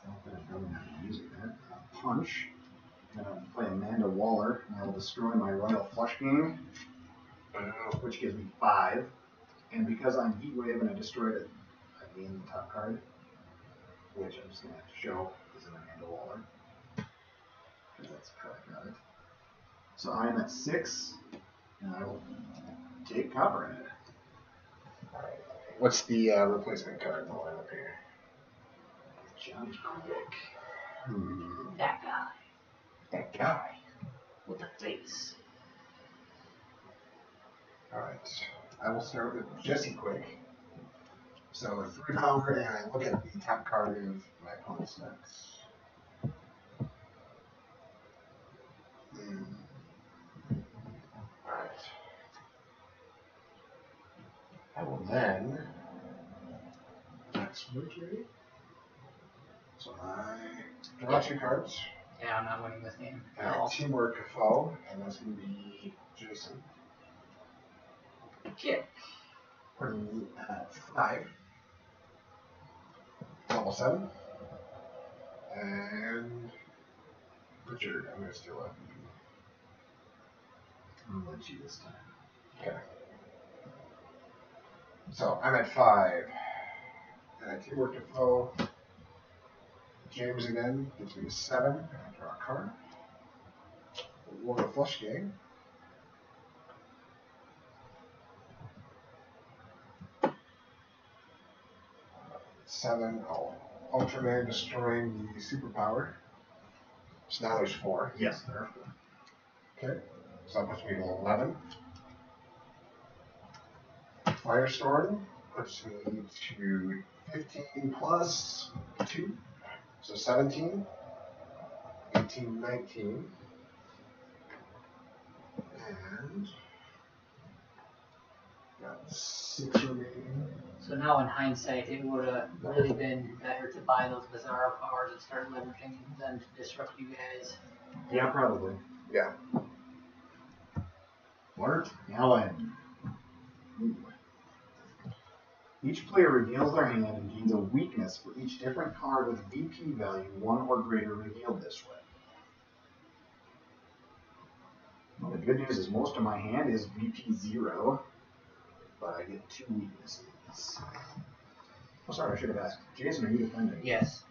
[SPEAKER 1] Not that I'm really not using that. Punch. I'm going to play Amanda Waller, and I will destroy my Royal Flush Gang, which gives me 5. And because I'm Heat Wave and I destroyed it, I gain the top card, which I'm just going to show is an Amanda Waller. Because that's how I got it. So I am at 6, and I will take Copperhead.
[SPEAKER 2] Alright. What's the replacement card in the lineup here?
[SPEAKER 1] Johnny Quick.
[SPEAKER 3] That guy.
[SPEAKER 2] That guy.
[SPEAKER 3] With the face.
[SPEAKER 2] Alright. I will start with Jesse Quick. So 3 power, and I look at the top card of my opponent's decks. Alright. I will then. That's Mercury. So I draw 2 cards.
[SPEAKER 3] Yeah, I'm not winning this game
[SPEAKER 2] And
[SPEAKER 3] at
[SPEAKER 2] I
[SPEAKER 3] all.
[SPEAKER 2] teamwork a foe, and that's going to be Jason.
[SPEAKER 3] Kick.
[SPEAKER 2] Putting me at 5. Level 7. And Richard, I'm going to steal it.
[SPEAKER 1] I'm going to let you this time.
[SPEAKER 2] Okay. So I'm at 5. And I teamwork a foe. James again gives me a 7. And I draw a card. Royal Flush Gang. Seven. Oh, Ultraman destroying the superpower. So now there's 4.
[SPEAKER 1] Yes, there are 4.
[SPEAKER 2] Okay. So that puts me to 11. Firestorm puts me to 15 plus 2, so 17, 18, 19, and got 6 remaining.
[SPEAKER 3] So now in hindsight, it would have really been better to buy those Bizarro powers and start leveraging them to disrupt you guys.
[SPEAKER 1] Yeah, probably.
[SPEAKER 2] Yeah.
[SPEAKER 1] Lart Allen. Ooh. Each player reveals their hand and gains a weakness for each different card with VP value 1 or greater revealed this way. Well, the good news is most of my hand is VP 0, but I get 2 weaknesses. Oh, sorry, I should have asked. Jason, are you defending?
[SPEAKER 3] Yes.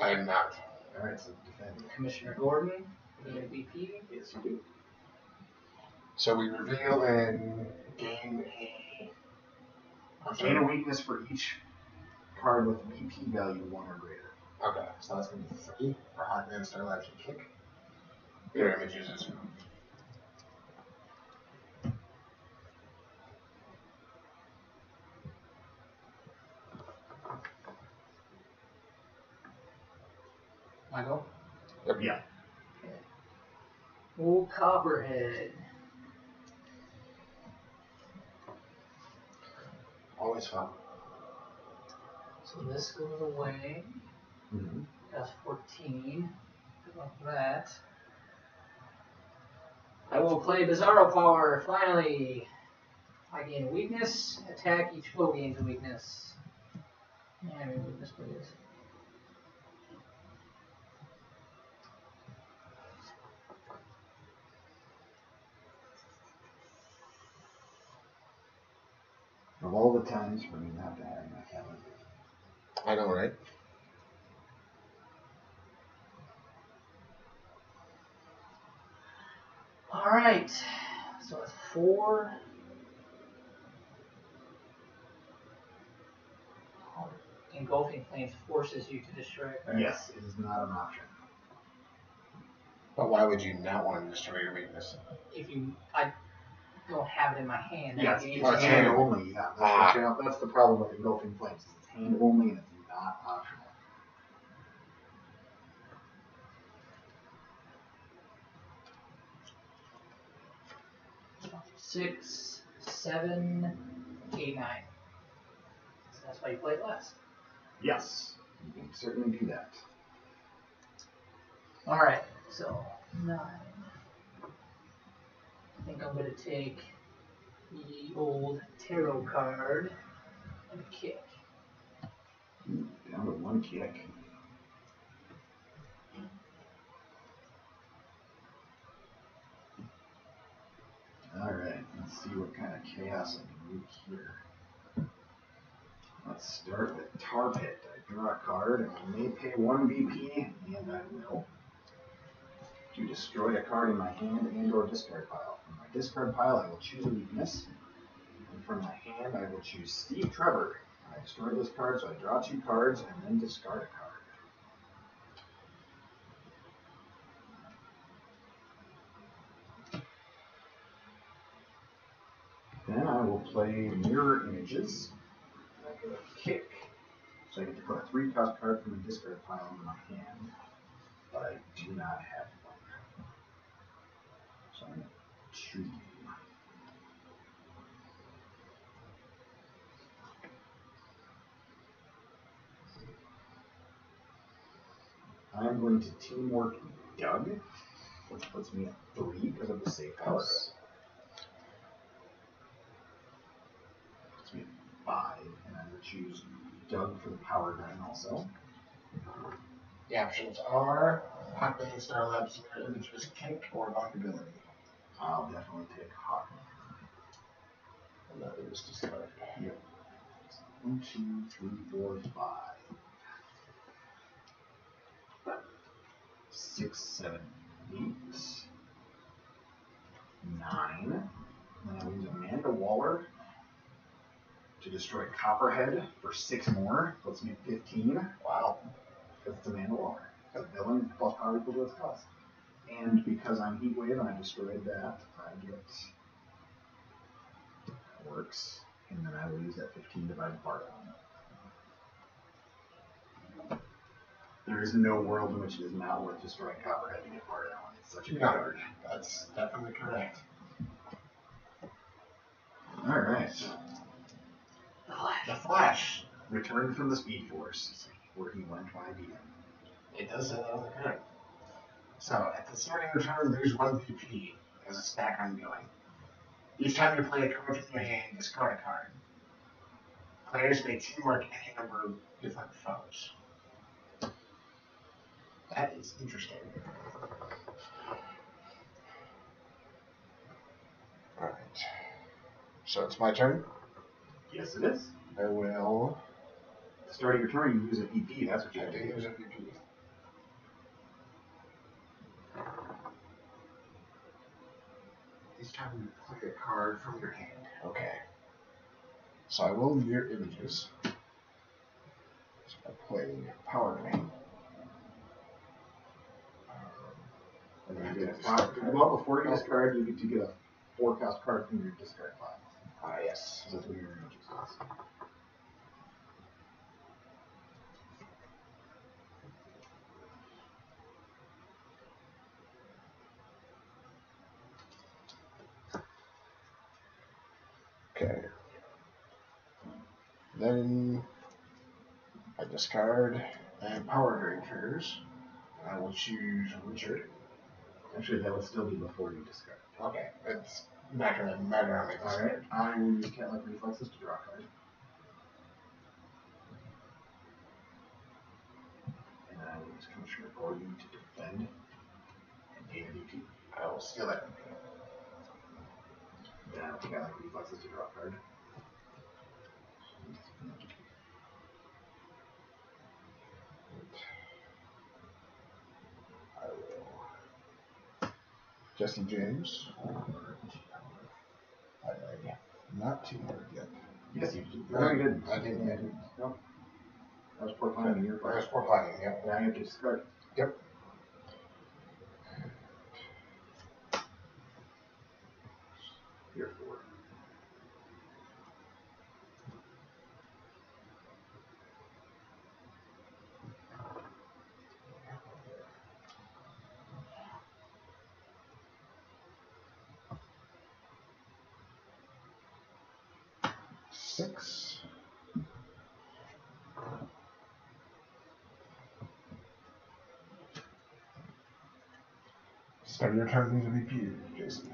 [SPEAKER 2] I am not.
[SPEAKER 1] Alright, so defending.
[SPEAKER 3] Commissioner Gordon, being a VP.
[SPEAKER 1] Yes, you do.
[SPEAKER 2] So we reveal and gain
[SPEAKER 1] Gain a weakness for each card with VP value 1 or greater.
[SPEAKER 2] Okay, so that's going to be 3 for Hawkman, Starlabs, and Kick. Their images is
[SPEAKER 3] Michael?
[SPEAKER 2] Yep.
[SPEAKER 1] Yeah.
[SPEAKER 3] Old Copperhead.
[SPEAKER 2] always fun.
[SPEAKER 3] So this goes away.
[SPEAKER 1] Mm-hmm.
[SPEAKER 3] That's 14. Good luck with that. I will play Bizarro Power, finally. I gain a weakness. Attack, each foe gains a weakness. Yeah, I mean weakness, please.
[SPEAKER 1] Of all the times for me not to have my calendar.
[SPEAKER 2] I know, right?
[SPEAKER 3] Alright. So it's 4. Engulfing Flames forces you to destroy a card.
[SPEAKER 1] Yes, it is not an option.
[SPEAKER 2] But why would you not want to destroy your weakness?
[SPEAKER 3] If you, I don't have it in my hand.
[SPEAKER 1] Yes,
[SPEAKER 3] I
[SPEAKER 1] it's
[SPEAKER 3] gain
[SPEAKER 1] hand
[SPEAKER 3] it.
[SPEAKER 1] only. Yeah, that's the problem with Engulfing Flames. It's hand only and it's not optional.
[SPEAKER 3] Six, 7, 8, 9. So that's why you played last.
[SPEAKER 1] Yes, you can certainly do that.
[SPEAKER 3] Alright, so 9. I think I'm going to take the old tarot card and kick.
[SPEAKER 1] Down to 1 kick. Alright, let's see what kind of chaos I can make here. Let's start with Tar Pit. I draw a card and I may pay 1 VP, and I will, to destroy a card in my hand and or discard pile. From my discard pile, I will choose a weakness. And from my hand, I will choose Steve Trevor. I destroy this card, so I draw 2 cards and then discard a card. Then I will play Mirror Images. I get a kick. So I get to put a 3-cost card from the discard pile into my hand. But I do not have one. So I'm going to choose. I'm going to Teamwork Doug, which puts me at 3 because of the safe house. Puts me at 5, and I would choose Doug for the power gun also.
[SPEAKER 2] The options are Hawkman, Starlabs, Mirror Images, Kick, or Lockability.
[SPEAKER 1] I'll definitely take Hawkman.
[SPEAKER 2] And that is discard.
[SPEAKER 1] Yep. 1, 2, 3, 4, 5. 6, 7, 8, 9. Then I use Amanda Waller to destroy Copperhead for 6 more. Puts me at 15.
[SPEAKER 2] Wow.
[SPEAKER 1] Because it's Amanda Waller. Because villain plus power equal to its cost. And because I'm Heatwave and I destroyed that, I get. That works. and then I will use that 15 divided bar on it. There is no world in which it is not worth destroying Copperhead to get Bardown. It's such a good card.
[SPEAKER 2] That's definitely correct.
[SPEAKER 1] Alright.
[SPEAKER 2] The Flash.
[SPEAKER 1] Returned from the Speed Force, where he went when I beat him.
[SPEAKER 2] It does say that on the card. So, at the starting of the turn, there's one VP as a stack ongoing. Each time you play a card from your hand, discard a card. Players may teamwork any number of different foes. That is interesting. Alright. So it's my turn.
[SPEAKER 1] Yes, it is.
[SPEAKER 2] I will.
[SPEAKER 1] At the start of your turn, you use a VP. That's what you
[SPEAKER 2] I
[SPEAKER 1] have to
[SPEAKER 2] do
[SPEAKER 1] do.
[SPEAKER 2] use a VP. Each time you play a card from your hand. Okay. So I will mirror images. So I play Power Drain.
[SPEAKER 1] And then you get well, before you discard, you get to get a 4-cost card from your discard pile.
[SPEAKER 2] Ah, yes.
[SPEAKER 1] So that's what your images is.
[SPEAKER 2] Okay. Then I discard and Power Drain triggers. I will choose Richard.
[SPEAKER 1] Actually, that would still be before you discard.
[SPEAKER 2] Okay, it's not going to matter on my discard.
[SPEAKER 1] Alright, I will use Cat-like Reflexes to draw a card. And I will use Commissioner Gordon to defend and gain a VP.
[SPEAKER 2] I will steal that.
[SPEAKER 1] Then I will take Cat-like Reflexes to draw a card.
[SPEAKER 2] I will. Jesse James. Not too hard yet.
[SPEAKER 1] Yes, you did. No, you didn't.
[SPEAKER 2] I didn't.
[SPEAKER 1] Yeah, no. That was poor planning. Your part.
[SPEAKER 2] There's 4 planning, yep.
[SPEAKER 1] Now you have to discard.
[SPEAKER 2] Yep.
[SPEAKER 1] You're 4.
[SPEAKER 2] Six. Start your turn as a VP, Jason.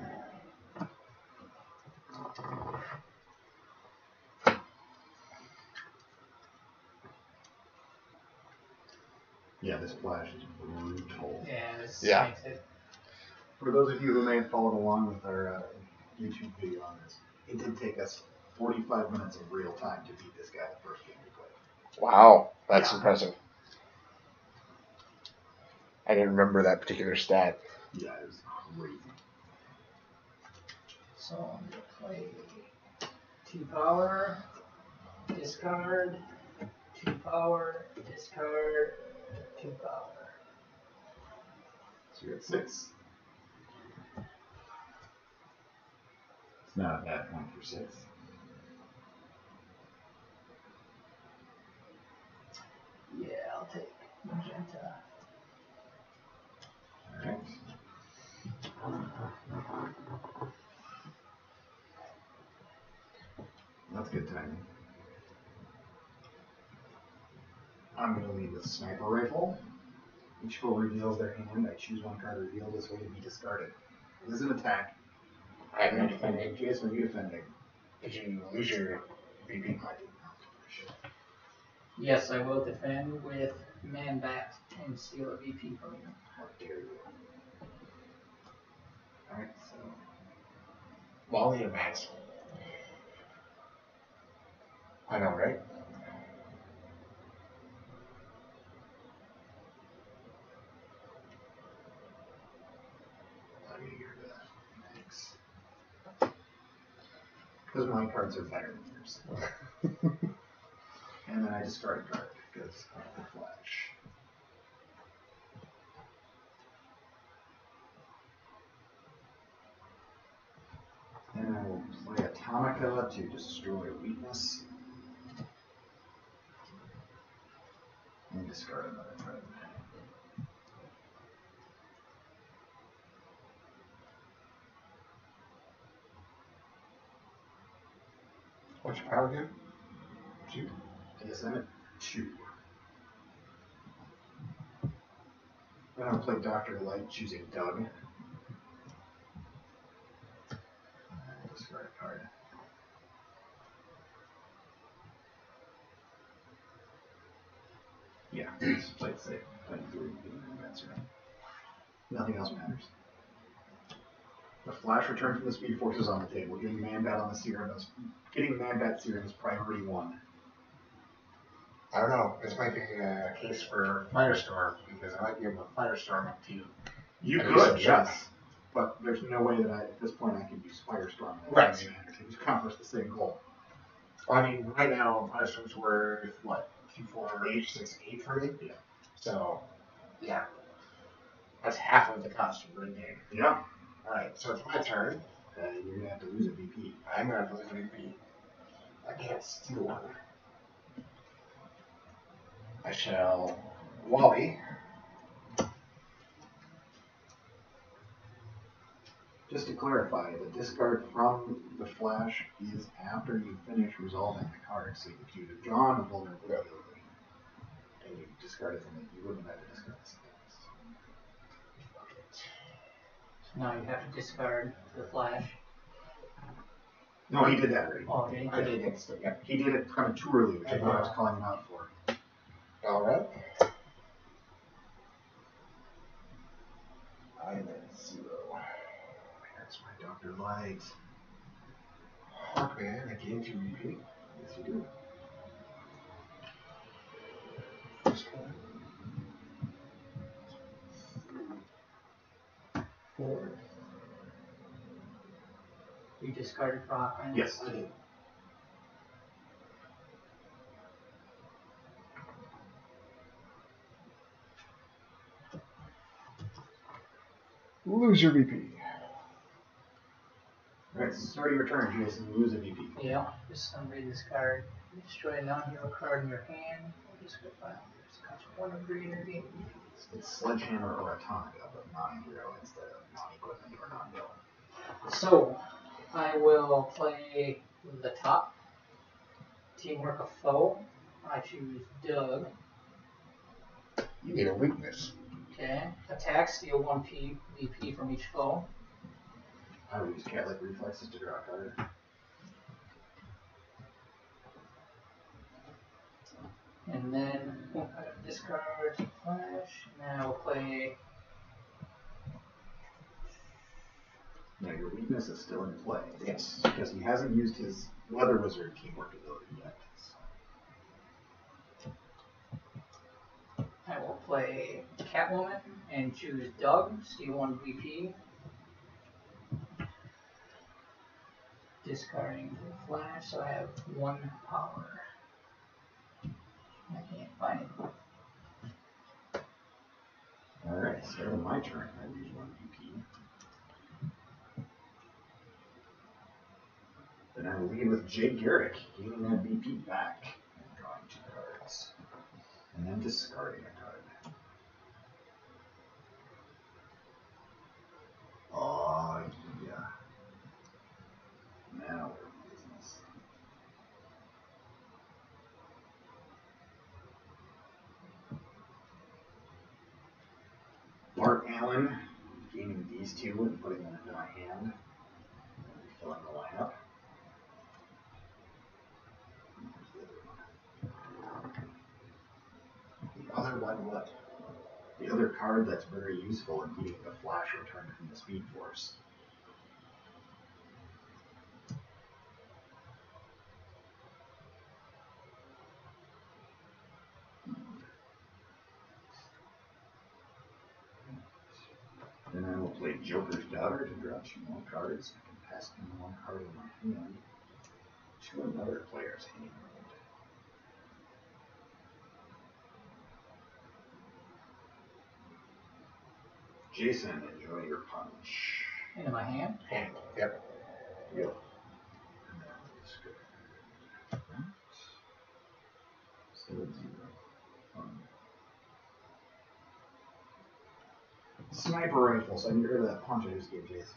[SPEAKER 1] Yeah, this flash is brutal.
[SPEAKER 3] Yeah, this
[SPEAKER 2] Yeah.
[SPEAKER 3] makes it.
[SPEAKER 1] For those of you who may have followed along with our YouTube video on this, it did take us 45 minutes of real time to beat this guy the first game we played.
[SPEAKER 2] Wow, that's
[SPEAKER 1] Yeah.
[SPEAKER 2] impressive. I didn't remember that particular stat.
[SPEAKER 1] Yeah, it was crazy.
[SPEAKER 3] So I'm gonna play 2 power, discard, 2 power, discard, 2 power.
[SPEAKER 1] So you're at 6. It's not a bad point for 6.
[SPEAKER 3] Yeah, I'll take magenta.
[SPEAKER 1] Alright. That's good timing. I'm going to lead with Sniper Rifle. Each foe reveals their hand. I choose one card revealed this way to be discarded. This is an attack.
[SPEAKER 2] I'm not defending.
[SPEAKER 1] Jason, are you defending?
[SPEAKER 2] Did you lose your VP?
[SPEAKER 1] I did not.
[SPEAKER 3] Yes, I will defend with Man Bat and steal a VP from you.
[SPEAKER 1] How dare you? Alright, so.
[SPEAKER 2] Wally and Max. I know, right?
[SPEAKER 1] I'm going to get rid of that. Thanks. Because my cards are better than yours. And then I discard a card because of the flash. And I will play a Atomica to destroy a weakness. And discard another card.
[SPEAKER 2] What's your power again? 2?
[SPEAKER 1] I guess I'm at 2. Then I'll play Dr. Light, choosing Doug. Discard a card. Yeah, let's play it safe. Playing 3, getting an answer. Nothing else matters. The flash return from the Speed Force is on the table. Getting Man-Bat on the Serum is priority 1.
[SPEAKER 2] I don't know. This might be a case for Firestorm because I might be able to Firestorm up to you.
[SPEAKER 1] You could, yes. But there's no way that at this point I can use Firestorm.
[SPEAKER 2] Right.
[SPEAKER 1] It accomplished the same goal.
[SPEAKER 2] Well, I mean, right now, Firestorm's worth, what, 2, 4, 8, 6, 8 for me?
[SPEAKER 1] Yeah.
[SPEAKER 2] So, yeah. That's half of the cost of Green Game.
[SPEAKER 1] Yeah.
[SPEAKER 2] Alright, so it's my turn.
[SPEAKER 1] You're going to have to lose a VP.
[SPEAKER 2] I'm going to have to lose a VP. I can't steal one. I shall Wally.
[SPEAKER 1] Just to clarify, the discard from the flash is after you finish resolving the card. So if you have drawn a vulnerability and you discard it from it, you wouldn't have to discard it.
[SPEAKER 3] So now you have to discard the flash.
[SPEAKER 1] No, he did that already.
[SPEAKER 3] Oh, okay.
[SPEAKER 2] I did it. Yeah.
[SPEAKER 1] He did it kind of too early, which is what I was calling him out for.
[SPEAKER 2] Alright. I am at 0.
[SPEAKER 1] That's my Dr. Light.
[SPEAKER 2] Hawkman, I gain 2 VP.
[SPEAKER 1] Yes, you do.
[SPEAKER 2] First one. 4.
[SPEAKER 3] You discarded for Hawkman?
[SPEAKER 1] Yes.
[SPEAKER 2] I did.
[SPEAKER 4] Lose your VP.
[SPEAKER 1] Alright, start your turn, Jason. Lose a VP.
[SPEAKER 3] Yeah. Just read this card. You destroy a non-hero card in your hand. Discard file. This costs 1 or greater game.
[SPEAKER 1] It's Sledgehammer or Atomica, but non-hero instead of non-equipment or non-villain.
[SPEAKER 3] So, I will play the top. Teamwork of Foe. I choose Doug.
[SPEAKER 2] You need a weakness.
[SPEAKER 3] Okay. Attack, steal 1 VP from each foe.
[SPEAKER 1] I would use Cat-like Reflexes to draw a card.
[SPEAKER 3] And then I discard flash. Now we'll play.
[SPEAKER 1] Now your weakness is still in play.
[SPEAKER 2] Yes.
[SPEAKER 1] Because he hasn't used his Weather Wizard teamwork ability yet.
[SPEAKER 3] I will play Catwoman and choose Doug. Steal 1 VP. Discarding the flash, so I have 1 power. I can't find it.
[SPEAKER 1] Alright, starting my turn. I use 1 VP. Then I will lead with Jay Garrick, gaining that VP back and drawing 2 cards. And then discarding a card. Oh, yeah. Now we're in business. Bart Allen, gaining these 2 and putting them into my hand. And filling the lineup.
[SPEAKER 2] The other one, what?
[SPEAKER 1] The other card that's very useful in getting the flash returned from the Speed Force. Then I will play Joker's Daughter to draw 2 more cards. I can pass in 1 card in my hand to another player's hand. Jason, enjoy your punch.
[SPEAKER 3] Into my hand.
[SPEAKER 2] Hand. Yep.
[SPEAKER 1] Yep. And then Sniper rifle, so I can get rid of that punch I just gave Jace.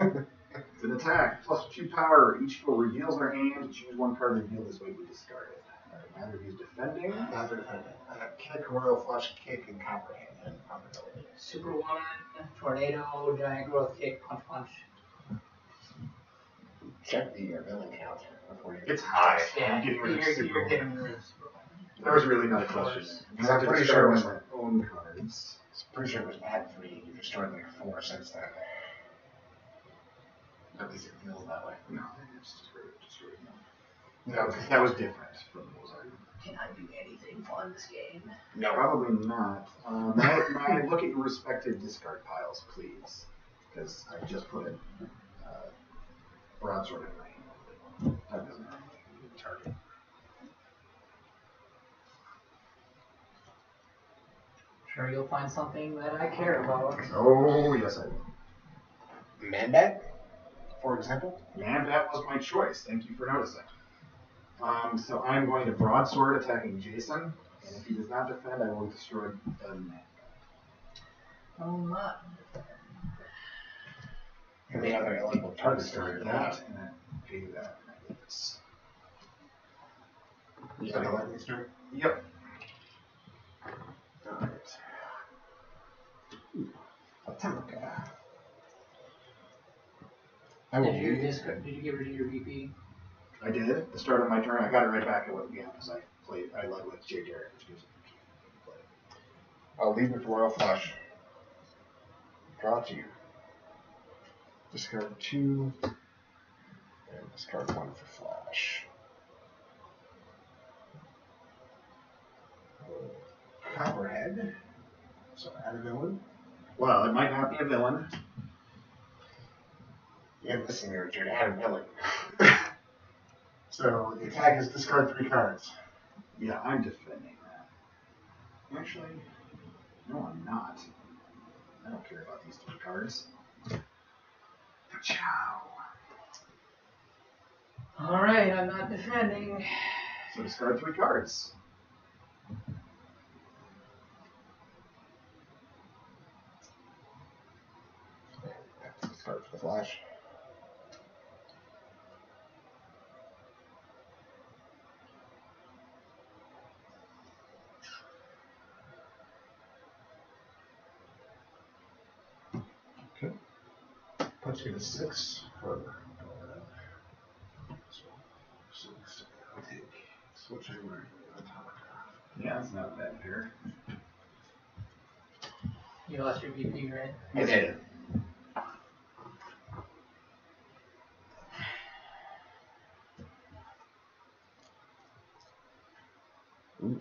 [SPEAKER 1] It's an attack, plus 2 power. Each foe reveals their hand. Choose one card revealed this way, we discard it. Alright, neither of you is defending.
[SPEAKER 2] Neither defending. Kick, Royal Flush, Kick, and Comprehend. And Probability.
[SPEAKER 3] Superwoman, Tornado, Giant Growth Kick, Punch.
[SPEAKER 2] Check the villain count before you.
[SPEAKER 1] It's high.
[SPEAKER 3] Yeah,
[SPEAKER 1] I'm getting rid of
[SPEAKER 3] you're
[SPEAKER 1] Superwoman.
[SPEAKER 3] getting rid of Superwoman.
[SPEAKER 1] That was really not a question.
[SPEAKER 2] Because I'm pretty sure it was
[SPEAKER 1] my own cards.
[SPEAKER 2] Pretty sure it was bad 3. You've destroyed like 4 since then. At least it feels that way.
[SPEAKER 1] No, it's just destroyed.
[SPEAKER 2] No,
[SPEAKER 1] That was different from those arguments.
[SPEAKER 3] Can I do anything fun this game?
[SPEAKER 2] no.
[SPEAKER 1] Probably not. May I look at your respective discard piles, please? Because I just put a broadsword in my hand. That doesn't have anything to target.
[SPEAKER 3] Sure, you'll find something that I care about.
[SPEAKER 1] Oh, yes, I will.
[SPEAKER 2] Manbat, for example.
[SPEAKER 1] And that was my choice. Thank you for noticing. So I'm going to broadsword attacking Jason, and if he does not defend, I will destroy the man.
[SPEAKER 3] Oh, not.
[SPEAKER 2] And the other eligible targets
[SPEAKER 1] Destroy
[SPEAKER 2] are
[SPEAKER 1] that,
[SPEAKER 2] that.
[SPEAKER 1] and then pay that, and I get this.
[SPEAKER 2] You said lightning strike?
[SPEAKER 1] Yep.
[SPEAKER 2] Alright. Atomica. I will
[SPEAKER 3] Did you
[SPEAKER 2] leave.
[SPEAKER 3] did you get rid of your VP?
[SPEAKER 1] I did. At the start of my turn, I got it right back at what again, because I led with Jay Derrick, which gives me play.
[SPEAKER 2] I'll leave with Royal Flush. Draw 2. Discard 2. And discard 1 for Flash. Copperhead. So add a villain.
[SPEAKER 1] Well, it might not be a villain.
[SPEAKER 2] Yeah, listen here, Jared. Add a villain. So the attack is discard 3 cards.
[SPEAKER 1] Yeah, I'm defending that. Actually, no, I'm not. I don't care about these 3 cards. Ciao.
[SPEAKER 3] Alright, I'm not defending.
[SPEAKER 1] So discard 3 cards.
[SPEAKER 2] Discard for the Flash. Okay. Puts you to 6 for. So 6. I'll take. Switch over to Atomica.
[SPEAKER 1] Yeah, that's not a bad pair.
[SPEAKER 3] You lost your VP, right?
[SPEAKER 2] I did. Ooh.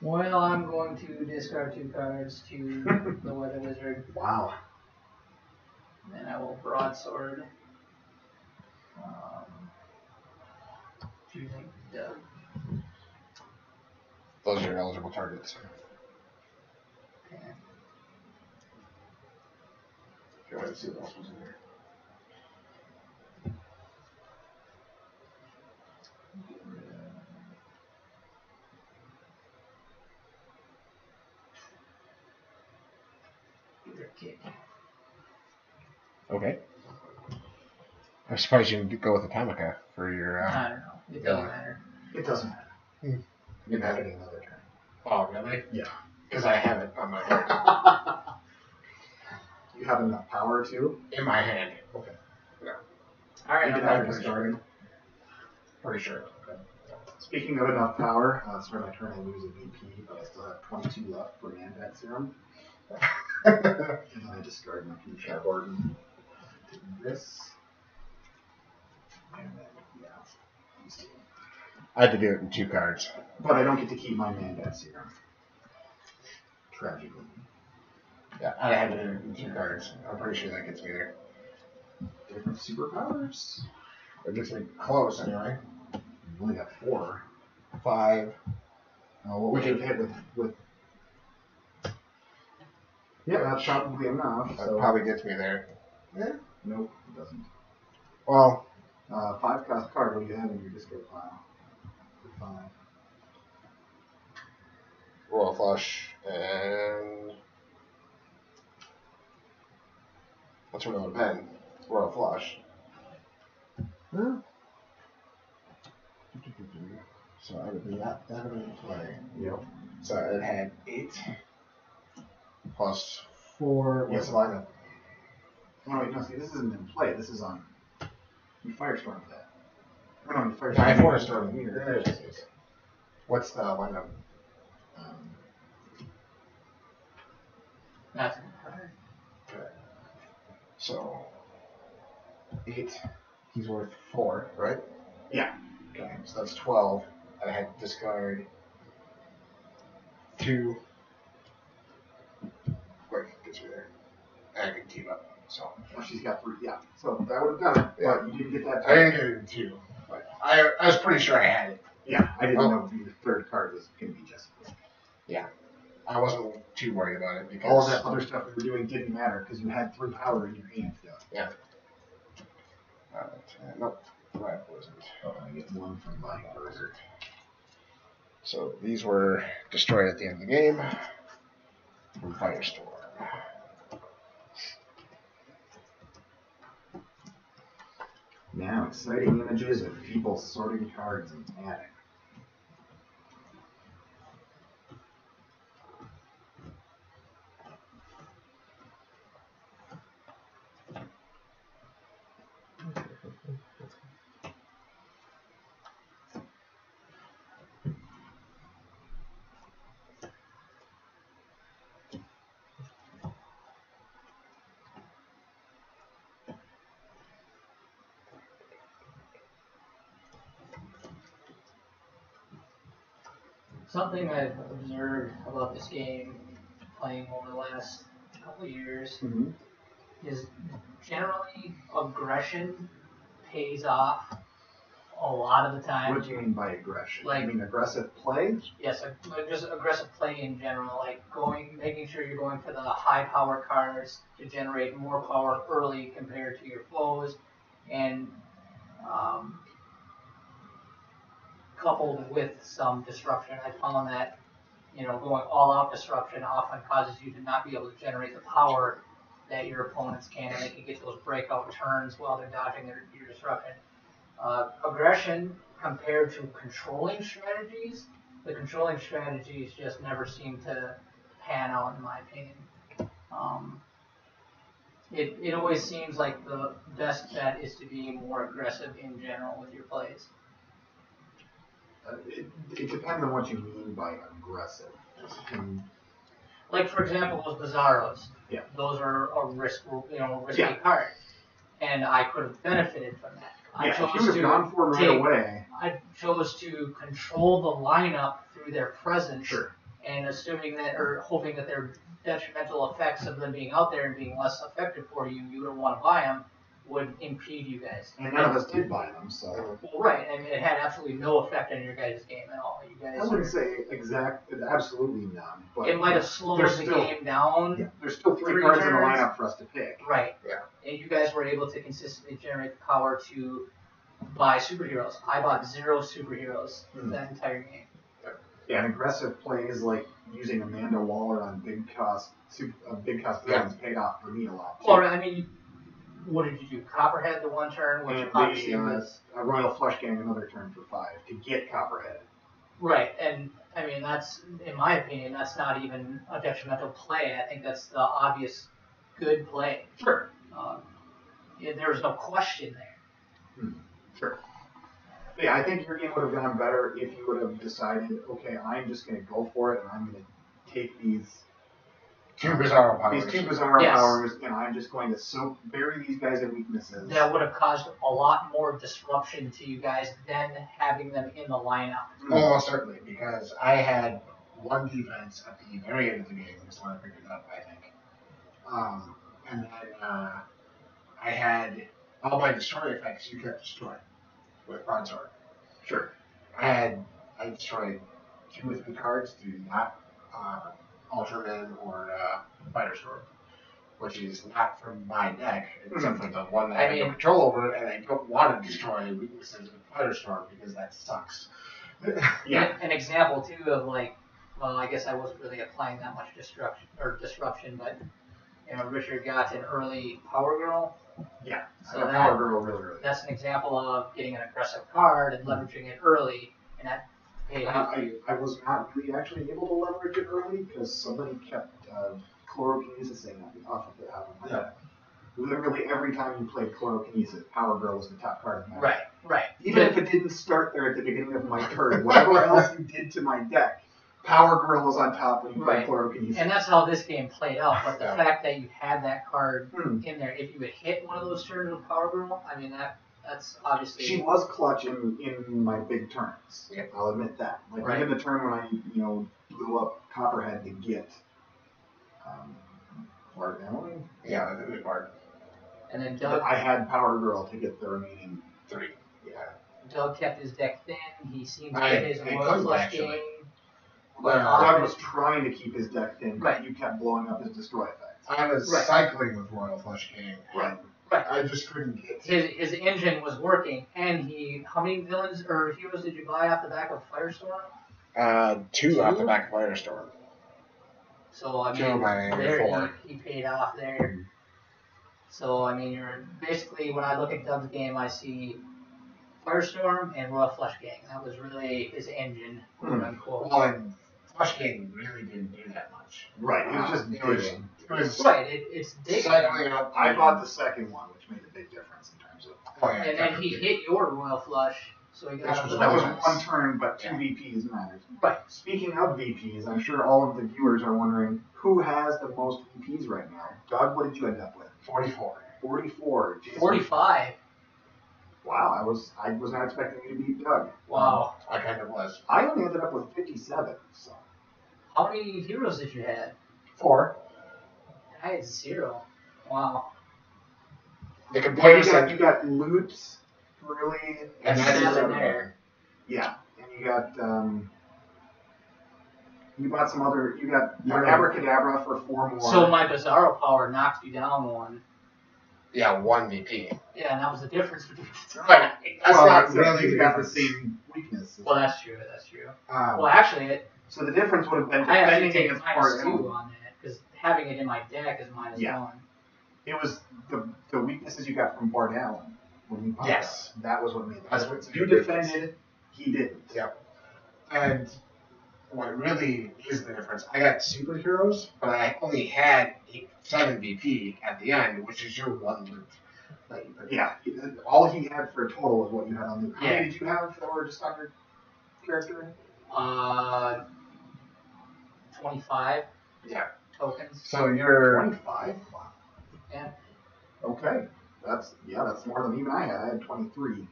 [SPEAKER 3] Well, I'm going to discard 2 cards to the Weather Wizard.
[SPEAKER 1] Wow.
[SPEAKER 3] And then I will broadsword. Choosing Doug.
[SPEAKER 2] Those are eligible targets.
[SPEAKER 3] Okay.
[SPEAKER 2] Go ahead and see what else was in there.
[SPEAKER 3] Either kick.
[SPEAKER 2] Okay. I'm surprised you didn't go with Atomica for your.
[SPEAKER 3] I don't know. It doesn't matter.
[SPEAKER 1] It doesn't matter. You're not getting another turn.
[SPEAKER 2] Oh, really?
[SPEAKER 1] Yeah.
[SPEAKER 2] Because I have it on my hand.
[SPEAKER 1] You have enough power to?
[SPEAKER 2] In my hand.
[SPEAKER 1] Okay.
[SPEAKER 3] Alright,
[SPEAKER 1] You
[SPEAKER 3] I'm
[SPEAKER 1] can have
[SPEAKER 3] not
[SPEAKER 1] it discarded.
[SPEAKER 2] Pretty sure.
[SPEAKER 1] Speaking of enough power, start my turn, I lose a VP, but I still have 22 left for Manbat Serum. And then I discard my future Gordon. Do this. And then, yeah. these 2.
[SPEAKER 2] I had to do it in 2 cards.
[SPEAKER 1] But I don't get to keep my Manbat Serum. Tragically.
[SPEAKER 2] Yeah, I had to do it in 2 cards. I'm pretty sure that gets me there.
[SPEAKER 1] Different superpowers.
[SPEAKER 2] It gets me close anyway.
[SPEAKER 1] You've only got 4.
[SPEAKER 2] 5.
[SPEAKER 1] What we could hit with. Yeah, that's probably enough.
[SPEAKER 2] That
[SPEAKER 1] So.
[SPEAKER 2] probably gets me there.
[SPEAKER 1] Nope, it doesn't.
[SPEAKER 2] Well,
[SPEAKER 1] 5 cost card. What do you have in your discard pile? For 5.
[SPEAKER 2] Royal Flush, and let's run out of pen. Royal Flush. Huh? So I would be that would be in play.
[SPEAKER 1] Yep.
[SPEAKER 2] So it had 8 plus 4. What's the lineup?
[SPEAKER 1] Oh, wait, no, see, this isn't in play. This is on. You Firestorm that. Oh, no, you Firestorm.
[SPEAKER 2] Yeah, I have Firestorm here. There it is. What's the lineup?
[SPEAKER 3] That's a good card.
[SPEAKER 2] Okay. So 8. He's worth 4, right?
[SPEAKER 1] Yeah.
[SPEAKER 2] Okay, so that's 12. I had to discard 2. Quick, gets me there. And I can keep up. So
[SPEAKER 1] Oh, she's got 3. Yeah. So that would have done it.
[SPEAKER 2] Yeah.
[SPEAKER 1] But you didn't get that.
[SPEAKER 2] I didn't get it in 2, but I was pretty sure I had it.
[SPEAKER 1] Yeah. I didn't
[SPEAKER 2] Oh.
[SPEAKER 1] know your third card was going to be Jessica.
[SPEAKER 2] I wasn't too worried about it because
[SPEAKER 1] All of that other stuff we were doing didn't matter because you had 3 power in your hand still.
[SPEAKER 2] Nope, that wasn't.
[SPEAKER 1] Oh, I get 1 from buying Berserk.
[SPEAKER 2] So these were destroyed at the end of the game from Firestorm.
[SPEAKER 1] Now, exciting images of people sorting cards and adding.
[SPEAKER 3] Something I've observed about this game, playing over the last couple of years,
[SPEAKER 1] Mm-hmm.
[SPEAKER 3] is generally aggression pays off a lot of the time.
[SPEAKER 1] What do you mean by aggression?
[SPEAKER 3] Like-
[SPEAKER 1] you mean aggressive play?
[SPEAKER 3] Yes, just aggressive play in general, like making sure you're going for the high power cards to generate more power early compared to your foes, and coupled with some disruption. I found that going all out disruption often causes you to not be able to generate the power that your opponents can, and they can get those breakout turns while they're dodging your disruption. Aggression compared to controlling strategies, the controlling strategies just never seem to pan out in my opinion. It always seems like the best bet is to be more aggressive in general with your plays.
[SPEAKER 1] It depends on what you mean by aggressive.
[SPEAKER 3] Like for example, those Bizarros.
[SPEAKER 1] Yeah.
[SPEAKER 3] Those are a risky
[SPEAKER 1] Yeah.
[SPEAKER 3] card, and I could have benefited from that. I
[SPEAKER 1] if you
[SPEAKER 3] chose
[SPEAKER 1] would have gone for them right away.
[SPEAKER 3] I chose to control the lineup through their presence,
[SPEAKER 1] Sure.
[SPEAKER 3] and assuming that or hoping that their detrimental effects of them being out there and being less effective for you, you don't want to buy them, would impede you guys.
[SPEAKER 1] And none of us did buy them, so.
[SPEAKER 3] Well, right. I mean, it had absolutely no effect on your guys' game at all. You guys.
[SPEAKER 1] I wouldn't say absolutely none. But
[SPEAKER 3] It might have slowed
[SPEAKER 1] there's
[SPEAKER 3] the
[SPEAKER 1] still-
[SPEAKER 3] game down.
[SPEAKER 1] Yeah, there's still 3
[SPEAKER 3] 3
[SPEAKER 1] cards in the
[SPEAKER 3] turns.
[SPEAKER 1] lineup for us to pick.
[SPEAKER 3] Right.
[SPEAKER 2] Yeah.
[SPEAKER 3] And you guys were able to consistently generate the power to buy superheroes. I bought 0 superheroes that entire game.
[SPEAKER 1] Yeah, and aggressive plays like using Amanda Waller on big cost villains paid off for me a lot. Too.
[SPEAKER 3] Well, I mean, what did you do? Copperhead the one turn, which
[SPEAKER 1] And
[SPEAKER 3] obviously
[SPEAKER 1] the
[SPEAKER 3] was
[SPEAKER 1] Royal Flush Gang another turn for 5 to get Copperhead.
[SPEAKER 3] right. And I mean, that's in my opinion, that's not even a detrimental play. I think that's the obvious good play.
[SPEAKER 1] Sure.
[SPEAKER 3] There's no question there.
[SPEAKER 1] Sure. Yeah, I think your game would have gone better if you would have decided, okay, I'm just going to go for it and I'm going to take these
[SPEAKER 2] 2 Bizarro powers.
[SPEAKER 1] These 2 Bizarro
[SPEAKER 3] Yes.
[SPEAKER 1] powers, and I'm just going to bury these guys in weaknesses.
[SPEAKER 3] That would have caused a lot more disruption to you guys than having them in the lineup.
[SPEAKER 2] Almost certainly, because I had 1 defense at the very end of the game. That's when I picked it up, I think. And then I had all my destroy effects you kept destroying with Broadsword.
[SPEAKER 1] Sure.
[SPEAKER 2] I destroyed 2 or 3 cards to not Ultraman or Firestorm. which is not from my deck, except for the one that
[SPEAKER 3] I
[SPEAKER 2] I have no
[SPEAKER 3] mean-
[SPEAKER 2] control over, and I don't want to destroy weaknesses with Firestorm because that sucks.
[SPEAKER 1] Yeah.
[SPEAKER 3] An example too of like, well, I guess I wasn't really applying that much disruption, but Richard got an early Power Girl.
[SPEAKER 1] Yeah.
[SPEAKER 3] So
[SPEAKER 1] I got
[SPEAKER 3] that-
[SPEAKER 1] Power Girl really early.
[SPEAKER 3] That's an example of getting an aggressive card and leveraging it early, and that paid off for you.
[SPEAKER 1] I was not really actually able to leverage it early because somebody kept chlorokinesising off of it.
[SPEAKER 2] Yeah.
[SPEAKER 1] Literally every time you played chlorokinesis, Power Girl was the top card of my deck.
[SPEAKER 3] Right.
[SPEAKER 1] Even if it didn't start there at the beginning of my turn, whatever else you did to my deck, Power Girl was on top when you played
[SPEAKER 3] Right.
[SPEAKER 1] chlorokinesis.
[SPEAKER 3] And that's how this game played out. But the
[SPEAKER 2] Yeah.
[SPEAKER 3] fact that you had that card
[SPEAKER 1] Hmm.
[SPEAKER 3] in there, if you had hit one of those turns with Power Girl, I mean that's obviously.
[SPEAKER 1] She was clutch in my big turns.
[SPEAKER 2] Yeah.
[SPEAKER 1] I'll admit that. Like
[SPEAKER 3] Right.
[SPEAKER 1] even the turn when I blew up Copperhead to get Bart Allen.
[SPEAKER 2] Yeah, it was Bart.
[SPEAKER 3] And then Doug
[SPEAKER 1] I had Power Girl to get the remaining
[SPEAKER 2] 3.
[SPEAKER 3] Doug kept his deck thin. He seemed to
[SPEAKER 2] I
[SPEAKER 3] get his
[SPEAKER 2] couldn't,
[SPEAKER 3] Royal Flush
[SPEAKER 2] actually.
[SPEAKER 3] game.
[SPEAKER 1] Doug was trying to keep his deck thin, but
[SPEAKER 3] Right.
[SPEAKER 1] you kept blowing up his destroy effects.
[SPEAKER 2] I was
[SPEAKER 3] Right.
[SPEAKER 2] cycling with Royal Flush King.
[SPEAKER 1] Right.
[SPEAKER 2] I just couldn't get.
[SPEAKER 3] His engine was working, and how many villains or heroes did you buy off the back of Firestorm?
[SPEAKER 2] 2 off the
[SPEAKER 3] Two?
[SPEAKER 2] back of Firestorm.
[SPEAKER 3] So I
[SPEAKER 2] Two of
[SPEAKER 3] mean,
[SPEAKER 2] my
[SPEAKER 3] there
[SPEAKER 2] 4.
[SPEAKER 3] he paid off there. So I mean, you're basically when I look at Doug's game, I see Firestorm and Royal Flush Gang. That was really his engine, quote unquote.
[SPEAKER 2] Well, and Flush King really didn't do that much.
[SPEAKER 1] Right. It was just
[SPEAKER 2] It was,
[SPEAKER 1] digging.
[SPEAKER 2] it was
[SPEAKER 3] Right, it's digging.
[SPEAKER 2] cycling up.
[SPEAKER 1] I bought the second one, which made a big difference in terms of.
[SPEAKER 2] Oh, yeah,
[SPEAKER 3] And then he
[SPEAKER 2] definitely.
[SPEAKER 3] hit your Royal Flush, so he got
[SPEAKER 2] Which
[SPEAKER 3] a
[SPEAKER 2] was
[SPEAKER 1] So
[SPEAKER 3] little
[SPEAKER 1] that was
[SPEAKER 2] nice.
[SPEAKER 1] one turn, but 2
[SPEAKER 2] Yeah.
[SPEAKER 1] VPs matters.
[SPEAKER 3] Right.
[SPEAKER 1] Speaking of VPs, I'm sure all of the viewers are wondering who has the most VPs right now. Doug, what did you end up with?
[SPEAKER 2] 44.
[SPEAKER 1] 44. Jason?
[SPEAKER 3] 45.
[SPEAKER 1] Wow, I was not expecting you to beat Doug.
[SPEAKER 3] Wow.
[SPEAKER 2] I kind of was.
[SPEAKER 1] I only ended up with 57. So
[SPEAKER 3] How many heroes did you have?
[SPEAKER 2] 4.
[SPEAKER 3] I had 0. Wow.
[SPEAKER 2] The
[SPEAKER 1] well,
[SPEAKER 2] comparison.
[SPEAKER 1] you got loot, really,
[SPEAKER 2] And
[SPEAKER 3] that's
[SPEAKER 2] that's
[SPEAKER 3] in there.
[SPEAKER 1] yeah, and you got you bought some other. You got
[SPEAKER 2] Yeah.
[SPEAKER 1] Abracadabra for 4 more.
[SPEAKER 3] So my Bizarro power knocked you down 1.
[SPEAKER 2] Yeah, 1 VP.
[SPEAKER 3] Yeah, and that was the difference between the two.
[SPEAKER 2] Right. That's
[SPEAKER 1] well,
[SPEAKER 2] not
[SPEAKER 1] it's
[SPEAKER 2] really
[SPEAKER 1] you got the same weakness.
[SPEAKER 3] Well, that's true. That's true.
[SPEAKER 1] Um,
[SPEAKER 3] Well, actually,
[SPEAKER 1] so the difference would have been
[SPEAKER 3] I actually
[SPEAKER 1] defending
[SPEAKER 3] take
[SPEAKER 1] against
[SPEAKER 3] -2
[SPEAKER 1] Bardell.
[SPEAKER 3] on that because having it in my deck is -1.
[SPEAKER 1] Yeah. It was the weaknesses you got from Bardell when you popped
[SPEAKER 2] Yes.
[SPEAKER 1] up. That was what made the
[SPEAKER 2] That's
[SPEAKER 1] difference.
[SPEAKER 2] what
[SPEAKER 1] You
[SPEAKER 2] made the difference.
[SPEAKER 1] defended, he didn't.
[SPEAKER 2] Yep. And what really is the difference, I got superheroes, but I only had 7 VP at the end, which is your 1 loot. that you picked.
[SPEAKER 1] Yeah, all he had for a total was what you had on loot. How
[SPEAKER 3] Yeah.
[SPEAKER 1] many did you have that were just on your character?
[SPEAKER 3] 25
[SPEAKER 2] Yeah.
[SPEAKER 3] tokens.
[SPEAKER 2] So you're
[SPEAKER 1] 25. Wow.
[SPEAKER 3] Yeah.
[SPEAKER 1] Okay, that's more than even I had. I had 23.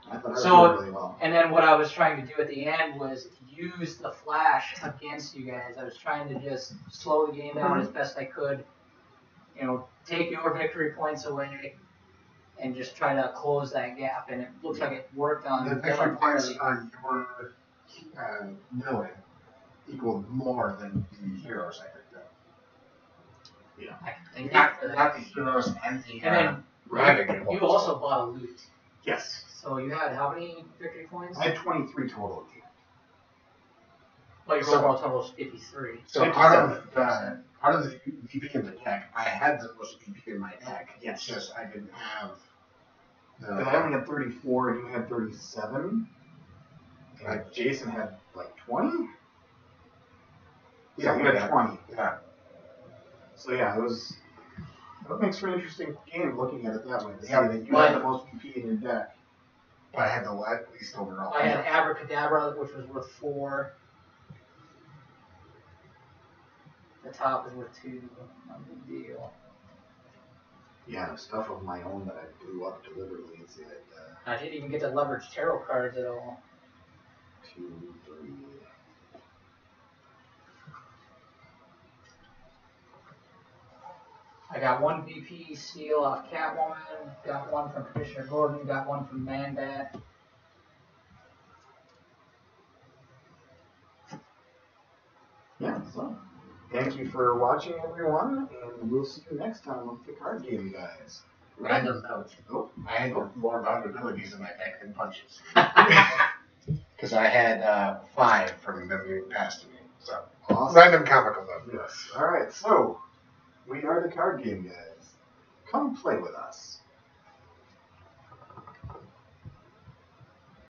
[SPEAKER 1] I thought I was
[SPEAKER 3] So-
[SPEAKER 1] doing really well.
[SPEAKER 3] And then what I was trying to do at the end was use the flash against you guys. I was trying to just slow the game down as best I could. Take your victory points away and just try to close that gap. And it looks like it worked on
[SPEAKER 2] the victory
[SPEAKER 3] Dylan
[SPEAKER 2] points
[SPEAKER 3] fairly.
[SPEAKER 2] on your villain equaled more than the heroes I picked up.
[SPEAKER 3] I can thank you
[SPEAKER 2] Not
[SPEAKER 3] for
[SPEAKER 2] the
[SPEAKER 3] that.
[SPEAKER 2] heroes and the
[SPEAKER 3] And then
[SPEAKER 2] ravaging
[SPEAKER 3] you
[SPEAKER 2] points.
[SPEAKER 3] also bought a loot.
[SPEAKER 1] Yes,
[SPEAKER 3] So you had how many victory points?
[SPEAKER 1] I had 23 total.
[SPEAKER 3] Well, your
[SPEAKER 2] So-
[SPEAKER 3] overall total was 53.
[SPEAKER 2] So out of the VP in the deck, I had the most VP in my deck.
[SPEAKER 1] Yes.
[SPEAKER 2] It's just I didn't have
[SPEAKER 1] Because I only had 34 and you had 37. And Jason had like 20? Yeah, you had 20.
[SPEAKER 2] Yeah.
[SPEAKER 1] So yeah, that makes for an interesting game looking at it that way. To see
[SPEAKER 2] Yeah,
[SPEAKER 1] that you
[SPEAKER 3] but-
[SPEAKER 1] had the most VP in your deck.
[SPEAKER 2] But I had the least overall.
[SPEAKER 3] I had Abracadabra, which was worth 4. The top is worth 2. Not a big deal.
[SPEAKER 1] Yeah, stuff of my own that I blew up deliberately. Let's see,
[SPEAKER 3] I didn't even get to leverage tarot cards at all.
[SPEAKER 1] 2, 3.
[SPEAKER 3] I got 1 VP steal off Catwoman, got 1 from Commissioner Gordon, got 1 from Man-Bat.
[SPEAKER 1] Yeah, so Thank you for watching, everyone, and we'll see you next time with the card game, guys.
[SPEAKER 2] Random note. Oh, I had more vulnerabilities in my deck than punches. Because I had 5 from them being passed to me. So,
[SPEAKER 1] Awesome.
[SPEAKER 2] random comical note.
[SPEAKER 1] Yes. All right, so we are the card game guys. Come play with us.